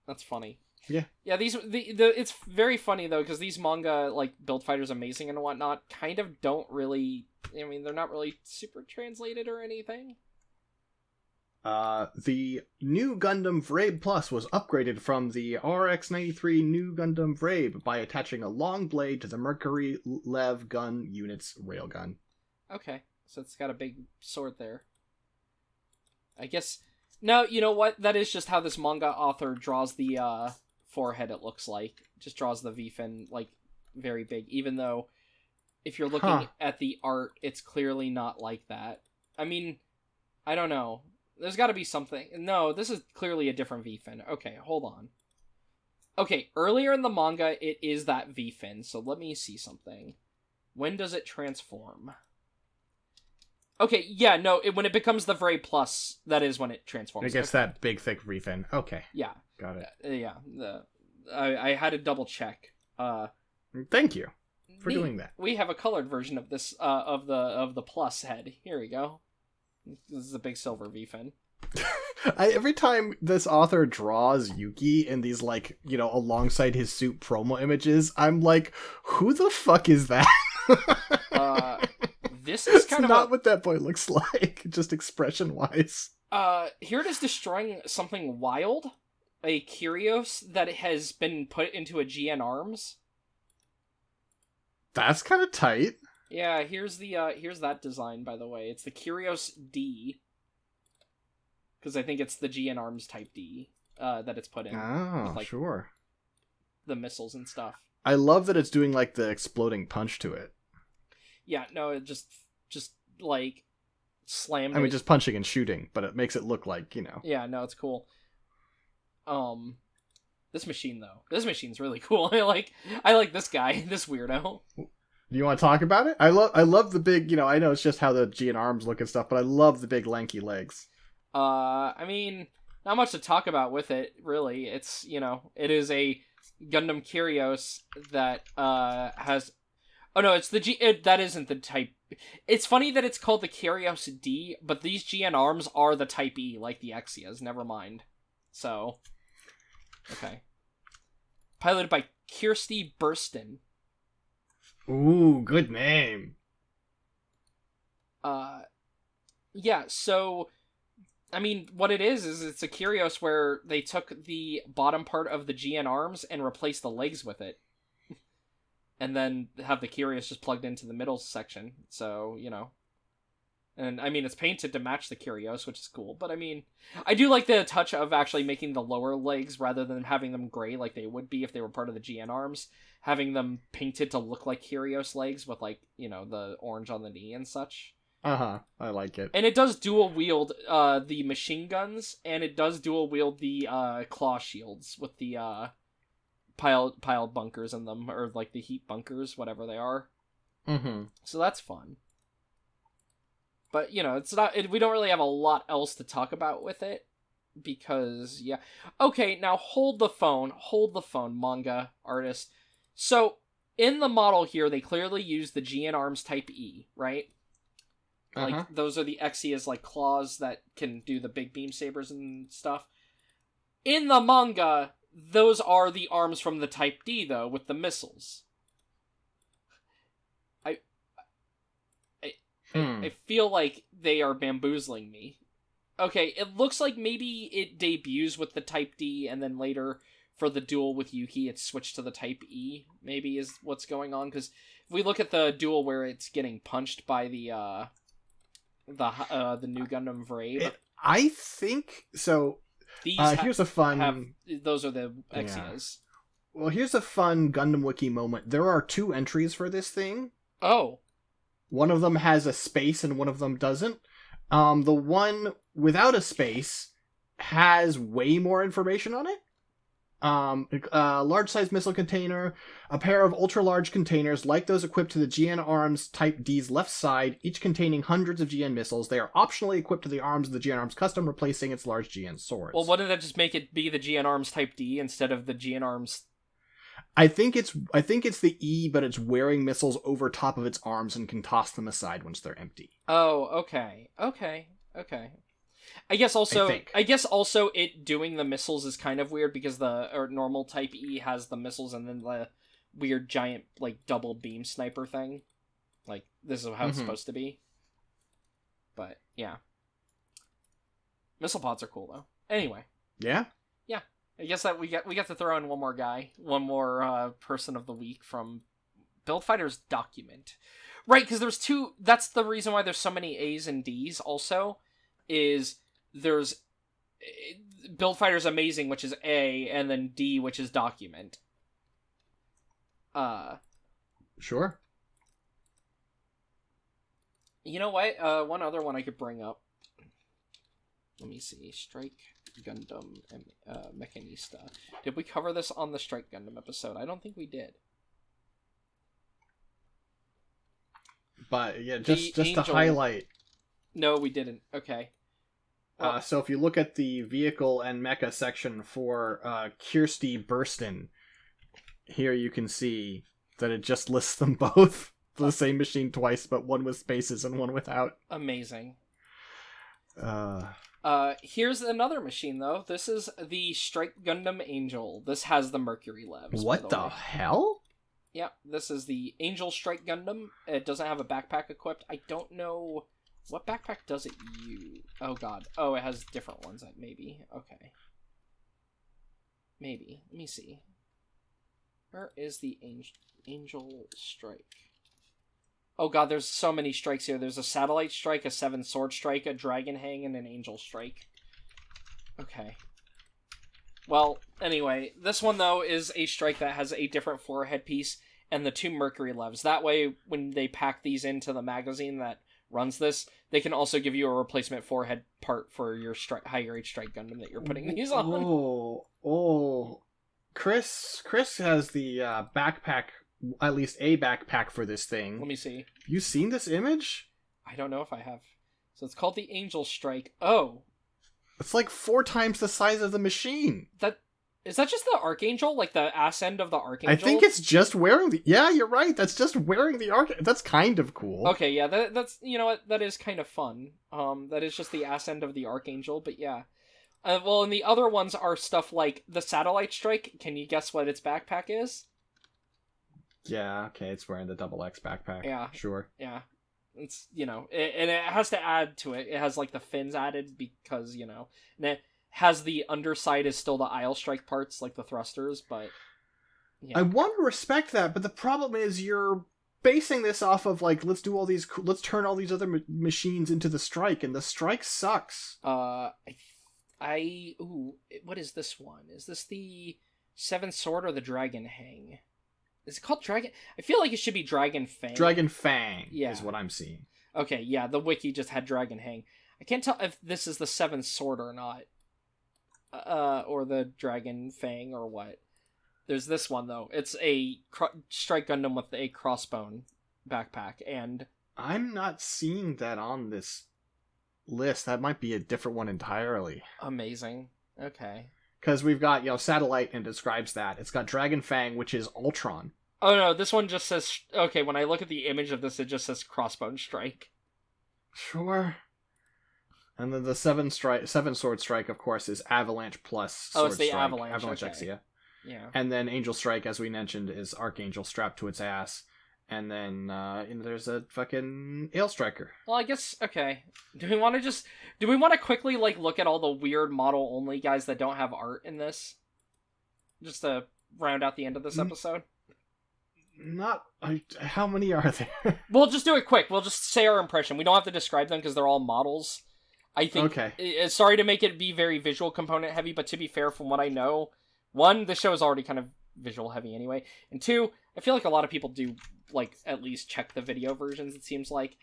[SPEAKER 3] That's funny.
[SPEAKER 2] Yeah.
[SPEAKER 3] Yeah, it's very funny though, because these manga, like Build Fighters Amazing and whatnot, kind of don't really, I mean, they're not really super translated or anything.
[SPEAKER 2] The new Gundam Vrabe Plus was upgraded from the RX-93 new Gundam Vrabe by attaching a long blade to the Mercury Lev gun unit's railgun.
[SPEAKER 3] Okay, so it's got a big sword there. I guess... No, you know what? That is just how this manga author draws the forehead, it looks like. Just draws the V-fin, like, very big. Even though, if you're looking at the art, it's clearly not like that. I mean, I don't know. There's got to be something. No, this is clearly a different V-fin. Okay, hold on. Okay, earlier in the manga, it is that V-fin. So let me see something. When does it transform? Okay, yeah, no, when it becomes the Vrabe Plus, that is when it transforms.
[SPEAKER 2] It gets that big, thick refin. Okay.
[SPEAKER 3] Yeah.
[SPEAKER 2] Got it.
[SPEAKER 3] Yeah. I had to double check.
[SPEAKER 2] Thank you for
[SPEAKER 3] Neat.
[SPEAKER 2] doing that.
[SPEAKER 3] We have a colored version of this, of the Plus head. Here we go. This is a big silver V-fin.
[SPEAKER 2] Every time this author draws Yuuki in these, like, you know, alongside his suit promo images, I'm like, who the fuck is that?
[SPEAKER 3] This is kind of
[SPEAKER 2] not what that boy looks like, just expression-wise.
[SPEAKER 3] Here it is destroying something wild, a Kyrios that has been put into a GN Arms.
[SPEAKER 2] That's kind of tight.
[SPEAKER 3] Yeah, here's that design, by the way. It's the Kyrios D. Because I think it's the GN Arms Type D that it's put in.
[SPEAKER 2] Oh,
[SPEAKER 3] with, like,
[SPEAKER 2] sure.
[SPEAKER 3] The missiles and stuff.
[SPEAKER 2] I love that it's doing, like, the exploding punch to it.
[SPEAKER 3] Yeah, no, it just like, slammed.
[SPEAKER 2] I mean, just punching and shooting, but it makes it look like, you know.
[SPEAKER 3] Yeah, no, it's cool. This machine, though. This machine's really cool. I like this guy, this weirdo.
[SPEAKER 2] Do you want to talk about it? I love the big, you know, I know it's just how the GN Arms look and stuff, but I love the big lanky legs.
[SPEAKER 3] I mean, not much to talk about with it, really. It's, you know, it is a Gundam Kyrios that has... Oh no, it's the that isn't the Type... It's funny that it's called the Kyrios D, but these GN Arms are the Type E, like the Exias, never mind. So, okay. Piloted by Kirsty Burston.
[SPEAKER 2] Ooh, good name.
[SPEAKER 3] Yeah, so... I mean, what it is it's a Kyrios where they took the bottom part of the GN Arms and replaced the legs with it. And then have the Kyrios just plugged into the middle section. So, you know. And, I mean, it's painted to match the Kyrios, which is cool. But, I mean, I do like the touch of actually making the lower legs, rather than having them gray like they would be if they were part of the GN Arms. Having them painted to look like Kyrios legs with, like, you know, the orange on the knee and such.
[SPEAKER 2] Uh-huh, I like it.
[SPEAKER 3] And it does dual wield the machine guns, and it does dual wield the claw shields with the piled bunkers in them, or like the heat bunkers, whatever they are.
[SPEAKER 2] Mm-hmm.
[SPEAKER 3] So that's fun. But, you know, it's not. We don't really have a lot else to talk about with it, because, yeah. Okay, now hold the phone, manga artist. So, in the model here, they clearly use the GN Arms Type E, right? Like, those are the Exia's, like, claws that can do the big beam sabers and stuff. In the manga, those are the arms from the Type D, though, with the missiles. I feel like they are bamboozling me. Okay, it looks like maybe it debuts with the Type D, and then later, for the duel with Yuuki, it's switched to the Type E, maybe is what's going on, because if we look at the duel where it's getting punched by the new Gundam Vrabe,
[SPEAKER 2] I think so.
[SPEAKER 3] These
[SPEAKER 2] here's a fun.
[SPEAKER 3] Those are the Exias.
[SPEAKER 2] Yeah. Well, here's a fun Gundam Wiki moment. There are 2 entries for this thing.
[SPEAKER 3] Oh.
[SPEAKER 2] One of them has a space and one of them doesn't. The one without a space has way more information on it. A large-sized missile container, a pair of ultra-large containers like those equipped to the GN Arms Type D's left side, each containing hundreds of GN missiles. They are optionally equipped to the arms of the GN Arms Custom, replacing its large GN swords.
[SPEAKER 3] Well, wouldn't that just make it be the GN Arms Type D instead of the GN Arms?
[SPEAKER 2] I think it's the E, but it's wearing missiles over top of its arms and can toss them aside once they're empty.
[SPEAKER 3] Oh, okay. I guess also it doing the missiles is kind of weird because the normal Type E has the missiles and then the weird giant, like, double beam sniper thing. Like, this is how it's supposed to be. But yeah, missile pods are cool though. Anyway.
[SPEAKER 2] Yeah.
[SPEAKER 3] I guess that we got to throw in one more person of the week from Build Fighters Document, right? Because there's 2. That's the reason why there's so many A's and D's. Also, is there's Build Fighters Amazing, which is A, and then D, which is Document.
[SPEAKER 2] Sure.
[SPEAKER 3] You know what? One other one I could bring up. Let me see. Strike Gundam Mechanista. Did we cover this on the Strike Gundam episode? I don't think we did.
[SPEAKER 2] But yeah, just to highlight
[SPEAKER 3] No, we didn't. Okay. Well,
[SPEAKER 2] So if you look at the vehicle and mecha section for Kirsty Burston, here you can see that it just lists them both. The same machine twice, but one with spaces and one without.
[SPEAKER 3] amazing.
[SPEAKER 2] Uh,
[SPEAKER 3] Here's another machine, though. This is the Strike Gundam Angel. This has the Mercury levs.
[SPEAKER 2] what the hell?
[SPEAKER 3] Yeah, this is the Angel Strike Gundam. It doesn't have a backpack equipped. I don't know... What backpack does it use? Oh, God. Oh, it has different ones, maybe. Okay. Maybe. Let me see. Where is the Angel Strike? Oh, God, there's so many strikes here. There's a Satellite Strike, a 7-Sword Strike, a Dragon Hang, and an Angel Strike. Okay. Well, anyway, this one, though, is a strike that has a different forehead piece and the 2 Mercury levs. That way, when they pack these into the magazine that runs this, they can also give you a replacement forehead part for your high-grade Strike Gundam that you're putting these on.
[SPEAKER 2] Chris has the backpack, at least a backpack for this thing.
[SPEAKER 3] Let me see.
[SPEAKER 2] Have you seen this image?
[SPEAKER 3] I don't know if I have. So it's called the Angel Strike. Oh.
[SPEAKER 2] It's like 4 times the size of the machine.
[SPEAKER 3] Is that just the Archangel? Like the ass end of the Archangel?
[SPEAKER 2] I think it's just wearing the... Yeah, you're right. That's just wearing the Archangel. That's kind of cool.
[SPEAKER 3] Okay, yeah, that's... You know what? That is kind of fun. That is just the ass end of the Archangel, but yeah. Well, and the other ones are stuff like the Satellite Strike. Can you guess what its backpack is?
[SPEAKER 2] Yeah, okay, it's wearing the XX backpack.
[SPEAKER 3] Yeah.
[SPEAKER 2] Sure.
[SPEAKER 3] Yeah. It's, and it has to add to it. It has, like, the fins added because, and it has the underside is still the Isle Strike parts, like the thrusters, but... Yeah.
[SPEAKER 2] I want to respect that, but the problem is you're basing this off of, like, let's turn all these other machines into the Strike, and the Strike sucks.
[SPEAKER 3] Ooh, what is this one? Is this the 7-Sword or the Dragon Hang? Is it called Dragon? I feel like it should be Dragon Fang.
[SPEAKER 2] Dragon Fang is what I'm seeing.
[SPEAKER 3] Okay, yeah, the wiki just had Dragon Hang. I can't tell if this is the 7-Sword or not. Or the Dragon Fang or what. There's this one, though. It's a Strike Gundam with a Crossbone backpack, and...
[SPEAKER 2] I'm not seeing that on this list. That might be a different one entirely.
[SPEAKER 3] Amazing. Okay.
[SPEAKER 2] Because we've got, Satellite, and describes that. It's got Dragon Fang, which is Ultron.
[SPEAKER 3] Oh, no, this one just says... Okay, when I look at the image of this, it just says Crossbone Strike.
[SPEAKER 2] Sure. And then the 7-Sword Strike, of course, is Avalanche plus Sword
[SPEAKER 3] it's the
[SPEAKER 2] Strike.
[SPEAKER 3] Avalanche
[SPEAKER 2] X, yeah.
[SPEAKER 3] Yeah.
[SPEAKER 2] And then Angel Strike, as we mentioned, is Archangel strapped to its ass. And then there's a fucking Ale Striker.
[SPEAKER 3] Well, I guess, okay. Do we want to quickly, like, look at all the weird model-only guys that don't have art in this? Just to round out the end of this episode?
[SPEAKER 2] How many are there?
[SPEAKER 3] We'll just do it quick. We'll just say our impression. We don't have to describe them because they're all models. I think... Okay. Sorry to make it be very visual component heavy, but to be fair, from what I know, 1, the show is already kind of visual heavy anyway, and 2, I feel like a lot of people do, like, at least check the video versions, it seems like.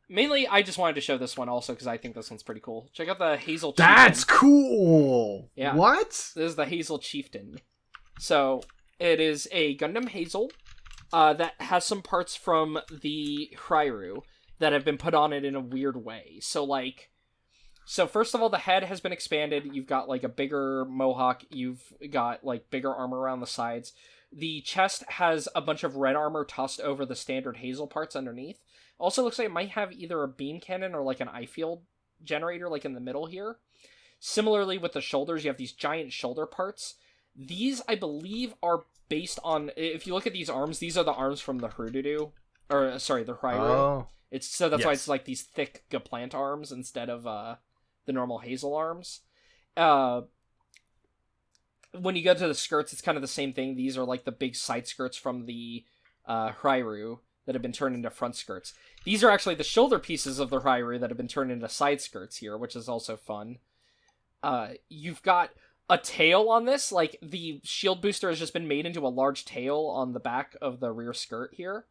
[SPEAKER 3] Mainly, I just wanted to show this one also because I think this one's pretty cool. Check out the Hazel Chieftain.
[SPEAKER 2] That's cool!
[SPEAKER 3] Yeah.
[SPEAKER 2] What?
[SPEAKER 3] This is the Hazel Chieftain. So, it is a Gundam Hazel that has some parts from the Hyrule that have been put on it in a weird way. So first of all, the head has been expanded. You've got, like, a bigger mohawk. You've got, like, bigger armor around the sides. The chest has a bunch of red armor tossed over the standard Hazel parts underneath. Also looks like it might have either a beam cannon or, like, an eye field generator, like, in the middle here. Similarly, with the shoulders, you have these giant shoulder parts. These, I believe, are based on... If you look at these arms, these are the arms from the Hyrule. Or, sorry, the Hyrule.
[SPEAKER 2] Oh.
[SPEAKER 3] That's why it's, like, these thick Gaplant arms instead of, the normal Hazel arms. When you go to the skirts, it's kind of the same thing. These are like the big side skirts from the Hyrule that have been turned into front skirts. These are actually the shoulder pieces of the Hyrule that have been turned into side skirts here, which is also fun. You've got a tail on this. Like, the shield booster has just been made into a large tail on the back of the rear skirt here.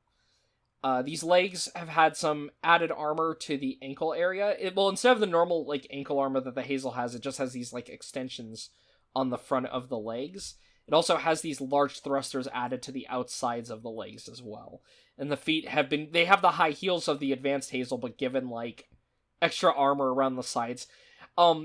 [SPEAKER 3] These legs have had some added armor to the ankle area. Instead of the normal, like, ankle armor that the Hazel has, it just has these, like, extensions on the front of the legs. It also has these large thrusters added to the outsides of the legs as well. And the feet have the high heels of the advanced Hazel, but given, like, extra armor around the sides.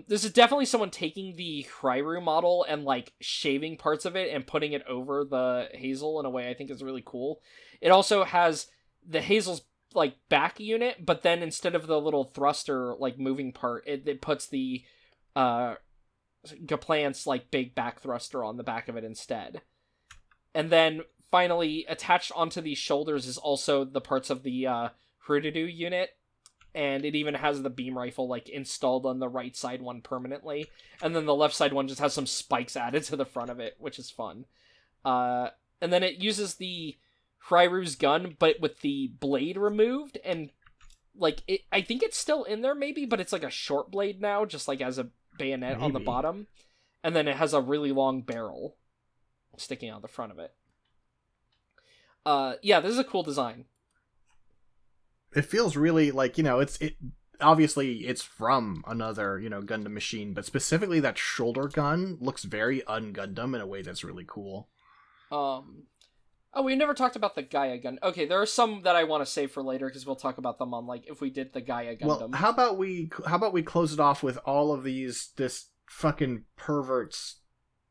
[SPEAKER 3] This is definitely someone taking the Hyrule model and like shaving parts of it and putting it over the Hazel in a way I think is really cool. It also has the Hazel's like back unit, but then instead of the little thruster like moving part, it puts the Gaplant's like big back thruster on the back of it instead. And then finally attached onto these shoulders is also the parts of the Hrududu unit. And it even has the beam rifle, like, installed on the right side one permanently. And then the left side one just has some spikes added to the front of it, which is fun. And then it uses the Hryru's gun, but with the blade removed. And, like, I think it's still in there, maybe, but it's like a short blade now, just, like, as a bayonet on the bottom. And then it has a really long barrel sticking out the front of it. Yeah, this is a cool design.
[SPEAKER 2] It feels really like, obviously it's from another, Gundam machine, but specifically that shoulder gun looks very un-Gundam in a way that's really cool.
[SPEAKER 3] Oh, we never talked about the Gaia gun. Okay, there are some that I want to save for later because we'll talk about them on like if we did the Gaia Gundam.
[SPEAKER 2] Well, how about we close it off with all of this fucking perverts,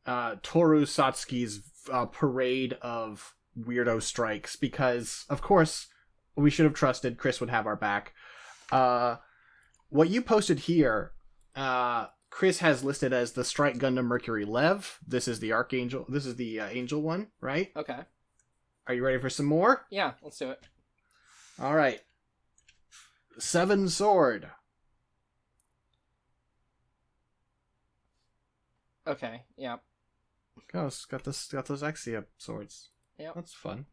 [SPEAKER 2] Toru Satsuki's parade of weirdo strikes, because of course we should have trusted Chris would have our back. What you posted here, Chris has listed as the Strike Gundam Mercury Lev. This is the Archangel. This is the Angel one, right?
[SPEAKER 3] Okay.
[SPEAKER 2] Are you ready for some more?
[SPEAKER 3] Yeah, let's do it.
[SPEAKER 2] All right. 7 Sword.
[SPEAKER 3] Okay. Yeah.
[SPEAKER 2] Oh, it's got those Exia swords.
[SPEAKER 3] Yeah,
[SPEAKER 2] that's fun.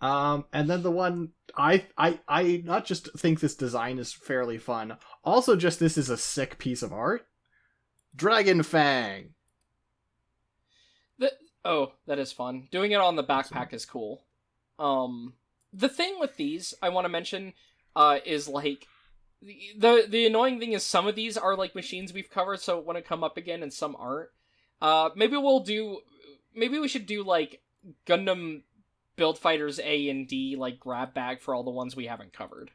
[SPEAKER 2] And then the one I not just think this design is fairly fun, also just this is a sick piece of art. Dragon Fang.
[SPEAKER 3] That is fun. Doing it on the backpack is cool. The thing with these I want to mention is like the annoying thing is some of these are like machines we've covered, so it wouldn't come up again, and some aren't. Maybe we should do like Gundam Build Fighters A and D like grab bag for all the ones we haven't covered.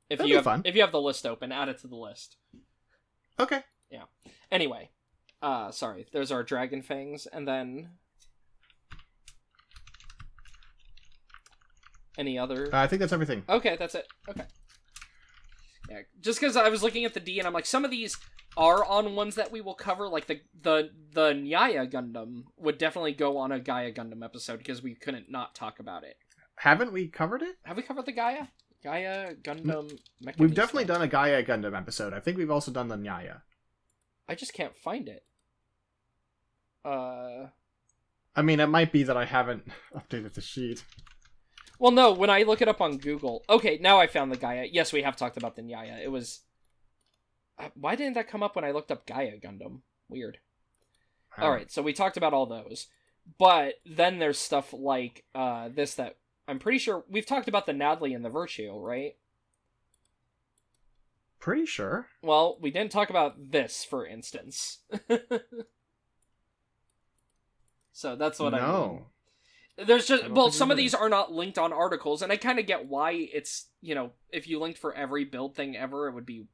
[SPEAKER 3] If you have the list open, add it to the list.
[SPEAKER 2] Okay.
[SPEAKER 3] Yeah. Anyway, sorry. There's our Dragon Fangs, and then any other.
[SPEAKER 2] I think that's everything.
[SPEAKER 3] Okay, that's it. Okay. Yeah, just because I was looking at the D and I'm like, some of these are on ones that we will cover, like the Nyaya Gundam would definitely go on a Gaia Gundam episode because we couldn't not talk about it.
[SPEAKER 2] Haven't we covered it?
[SPEAKER 3] Have we covered the Gaia Gundam Mechanista?
[SPEAKER 2] We've definitely done a Gaia Gundam episode. I think we've also done the Nyaya.
[SPEAKER 3] I just can't find it.
[SPEAKER 2] I mean, it might be that I haven't updated the sheet.
[SPEAKER 3] Well, no, when I look it up on Google... Okay, now I found the Gaia. Yes, we have talked about the Nyaya. It was... Why didn't that come up when I looked up Gaia Gundam? Weird. Alright, so we talked about all those. But then there's stuff like this that I'm pretty sure... We've talked about the Nadley and the Virtue, right?
[SPEAKER 2] Pretty sure.
[SPEAKER 3] Well, we didn't talk about this, for instance. So that's what I mean. There's just... Well, some of these are not linked on articles, and I kind of get why it's, if you linked for every build thing ever, it would be...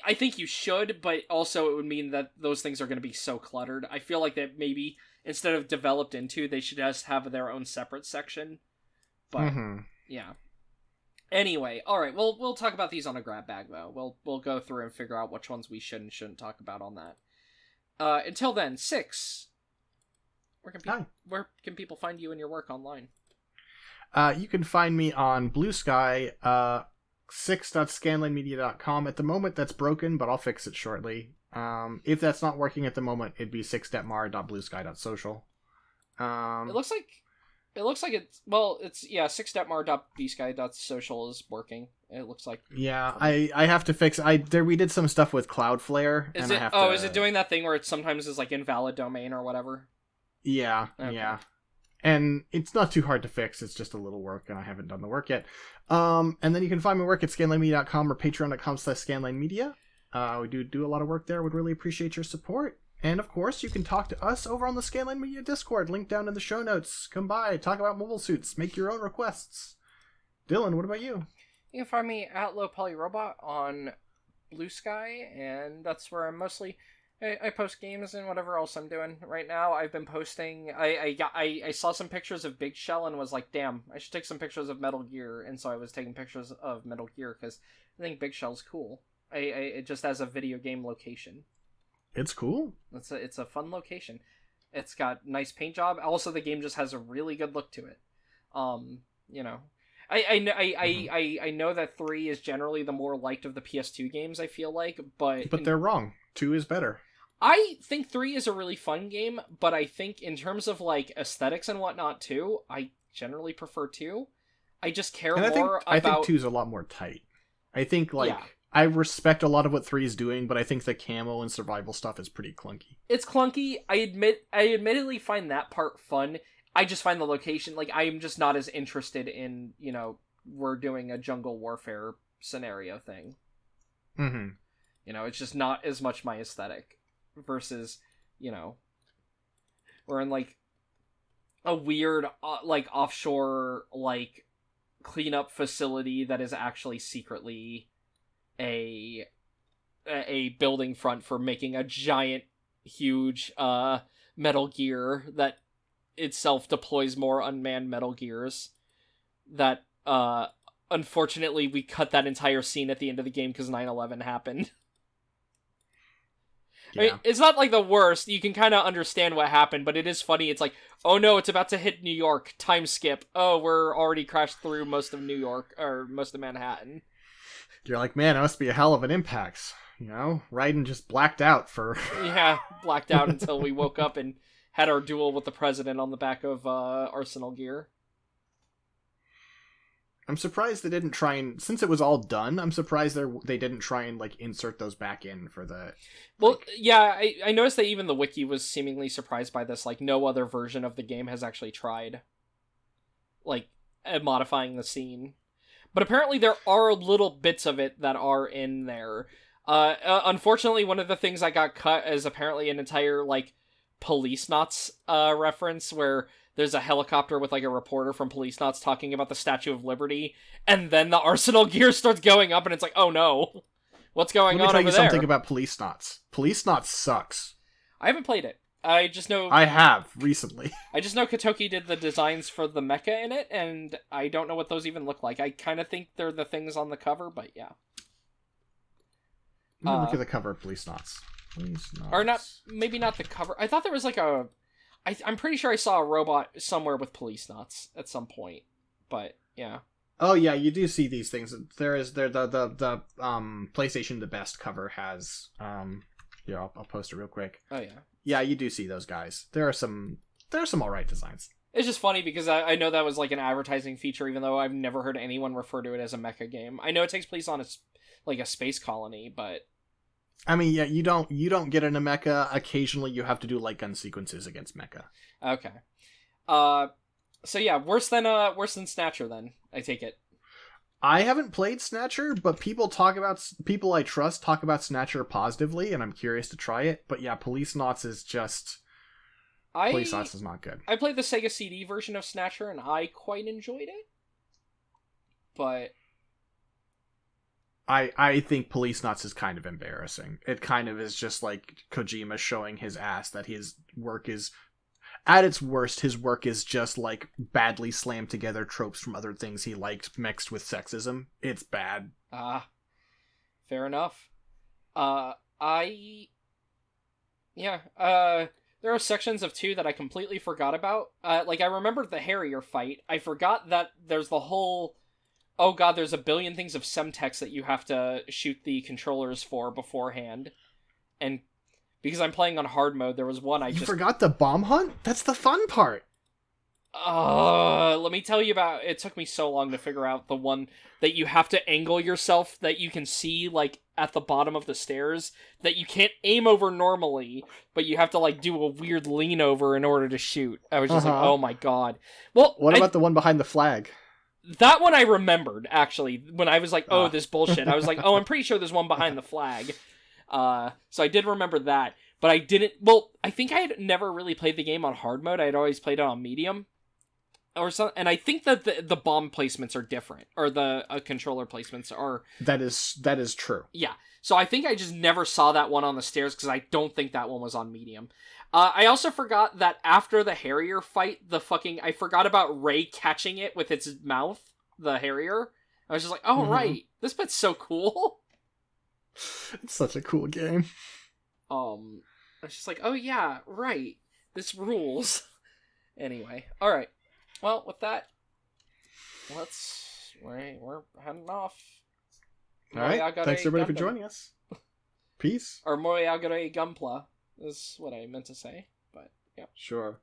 [SPEAKER 3] I think you should, but also it would mean that those things are going to be so cluttered. I feel like that maybe instead of developed into, they should just have their own separate section. But yeah. Anyway, all right. We'll talk about these on a grab bag though. We'll go through and figure out which ones we should and shouldn't talk about on that. Until then, 6. Where can people find you and your work online?
[SPEAKER 2] You can find me on Blue Sky. 6.scanlinemedia.com. At the moment that's broken, but I'll fix it shortly. If that's not working at the moment, it'd be 6.mar.bluesky.social.
[SPEAKER 3] It looks like it's 6.mar.bsky.social is working. It looks like.
[SPEAKER 2] Yeah, I have to fix we did some stuff with Cloudflare.
[SPEAKER 3] Is it doing that thing where it sometimes is like invalid domain or whatever?
[SPEAKER 2] Yeah, okay. Yeah. And it's not too hard to fix. It's just a little work, and I haven't done the work yet. And then you can find my work at scanlinemedia.com or patreon.com/scanlinemedia. We do a lot of work there. Would really appreciate your support. And of course, you can talk to us over on the Scanline Media Discord, link down in the show notes. Come by, talk about mobile suits, make your own requests. Dylan, what about you?
[SPEAKER 3] You can find me at Low Poly Robot on Blue Sky, and that's where I'm mostly. I post games and whatever else I'm doing right now. I've been posting. I saw some pictures of Big Shell and was like, damn, I should take some pictures of Metal Gear, and so I was taking pictures of Metal Gear because I think Big Shell's cool. It just has a video game location.
[SPEAKER 2] It's cool.
[SPEAKER 3] It's a fun location. It's got nice paint job. Also, the game just has a really good look to it. You know, I know that 3 is generally the more liked of the PS2 games. I feel like, but
[SPEAKER 2] they're wrong. 2 is better.
[SPEAKER 3] I think 3 is a really fun game, but I think in terms of like aesthetics and whatnot too, I generally prefer 2. I just care more about.
[SPEAKER 2] I think 2 is a lot more tight. I think I respect a lot of what 3 is doing, but I think the camo and survival stuff is pretty clunky.
[SPEAKER 3] It's clunky. I admittedly find that part fun. I just find the location, like, I'm just not as interested in, we're doing a jungle warfare scenario thing.
[SPEAKER 2] Mm-hmm.
[SPEAKER 3] It's just not as much my aesthetic versus, we're in, like, a weird, like, offshore, like, cleanup facility that is actually secretly a building front for making a giant, huge, Metal Gear that itself deploys more unmanned Metal Gears that, unfortunately, we cut that entire scene at the end of the game because 9/11 happened. Yeah. I mean, it's not like the worst. You can kind of understand what happened, but it is funny. It's like, oh no, it's about to hit New York. Time skip. Oh, we're already crashed through most of New York, or most of Manhattan.
[SPEAKER 2] You're like, man, it must be a hell of an impact. Raiden just blacked out for...
[SPEAKER 3] Yeah, blacked out until we woke up and had our duel with the president on the back of Arsenal gear.
[SPEAKER 2] I'm surprised they didn't try and... Since it was all done, I'm surprised they didn't try and, like, insert those back in for the...
[SPEAKER 3] Well, yeah, I noticed that even the wiki was seemingly surprised by this. Like, no other version of the game has actually tried, like, modifying the scene. But apparently there are little bits of it that are in there. Unfortunately, one of the things I got cut is apparently an entire, like, Police Knots reference where there's a helicopter with, like, a reporter from Police Knots talking about the Statue of Liberty, and then the Arsenal gear starts going up, and it's like, oh no, what's going on over there?
[SPEAKER 2] Let me tell you something about Police Knots. Police Knots sucks.
[SPEAKER 3] I haven't played it. I just know...
[SPEAKER 2] I have, recently.
[SPEAKER 3] I just know Kotoki did the designs for the mecha in it, and I don't know what those even look like. I kind of think they're the things on the cover, but yeah.
[SPEAKER 2] Look at the cover of Police Knots.
[SPEAKER 3] Or not, maybe not the cover. I thought there was like a... I'm pretty sure I saw a robot somewhere with Police Knots at some point, but yeah.
[SPEAKER 2] Oh yeah, you do see these things. The PlayStation The Best cover has yeah, I'll post it real quick.
[SPEAKER 3] Oh yeah.
[SPEAKER 2] Yeah, you do see those guys. There are some alright designs.
[SPEAKER 3] It's just funny because I know that was like an advertising feature, even though I've never heard anyone refer to it as a mecha game. I know it takes place on a space colony, but
[SPEAKER 2] I mean, yeah, you don't get in a mecha. Occasionally, you have to do light gun sequences against mecha.
[SPEAKER 3] Okay. So yeah, worse than Snatcher. Then I take it.
[SPEAKER 2] I haven't played Snatcher, but people I trust talk about Snatcher positively, and I'm curious to try it. But yeah, Police Knots is just... Police Knots is not good.
[SPEAKER 3] I played the Sega CD version of Snatcher, and I quite enjoyed it. But...
[SPEAKER 2] I think Police Knots is kind of embarrassing. It kind of is just like Kojima showing his ass that his work is... At its worst, his work is just like badly slammed together tropes from other things he liked mixed with sexism. It's bad.
[SPEAKER 3] Fair enough. There are sections of 2 that I completely forgot about. Like, I remembered the Harrier fight. I forgot that there's the whole... Oh god, there's a billion things of Semtex that you have to shoot the controllers for beforehand. And because I'm playing on hard mode, there was one
[SPEAKER 2] You forgot the bomb hunt? That's the fun part!
[SPEAKER 3] Let me tell you about... It took me so long to figure out the one that you have to angle yourself that you can see, like, at the bottom of the stairs, that you can't aim over normally, but you have to, like, do a weird lean over in order to shoot. I was just like, oh my god. Well,
[SPEAKER 2] what about the one behind the flag?
[SPEAKER 3] That one I remembered, actually, when I was like, oh, this bullshit. I was like, oh, I'm pretty sure there's one behind the flag. So I did remember that, but I didn't... Well, I think I had never really played the game on hard mode. I had always played it on medium. or some, and I think that the bomb placements are different, or the controller placements are.
[SPEAKER 2] That is true.
[SPEAKER 3] Yeah, so I think I just never saw that one on the stairs because I don't think that one was on medium. I also forgot that after the Harrier fight, I forgot about Ray catching it with its mouth, the Harrier. I was just like, oh, right, this bit's so cool.
[SPEAKER 2] It's such a cool game.
[SPEAKER 3] I was just like, oh yeah, right, this rules. Anyway, alright. Well, with that, we're heading off.
[SPEAKER 2] Alright, thanks everybody for joining us. Peace.
[SPEAKER 3] Or Moyagare Gunpla is what I meant to say, but yeah.
[SPEAKER 2] Sure.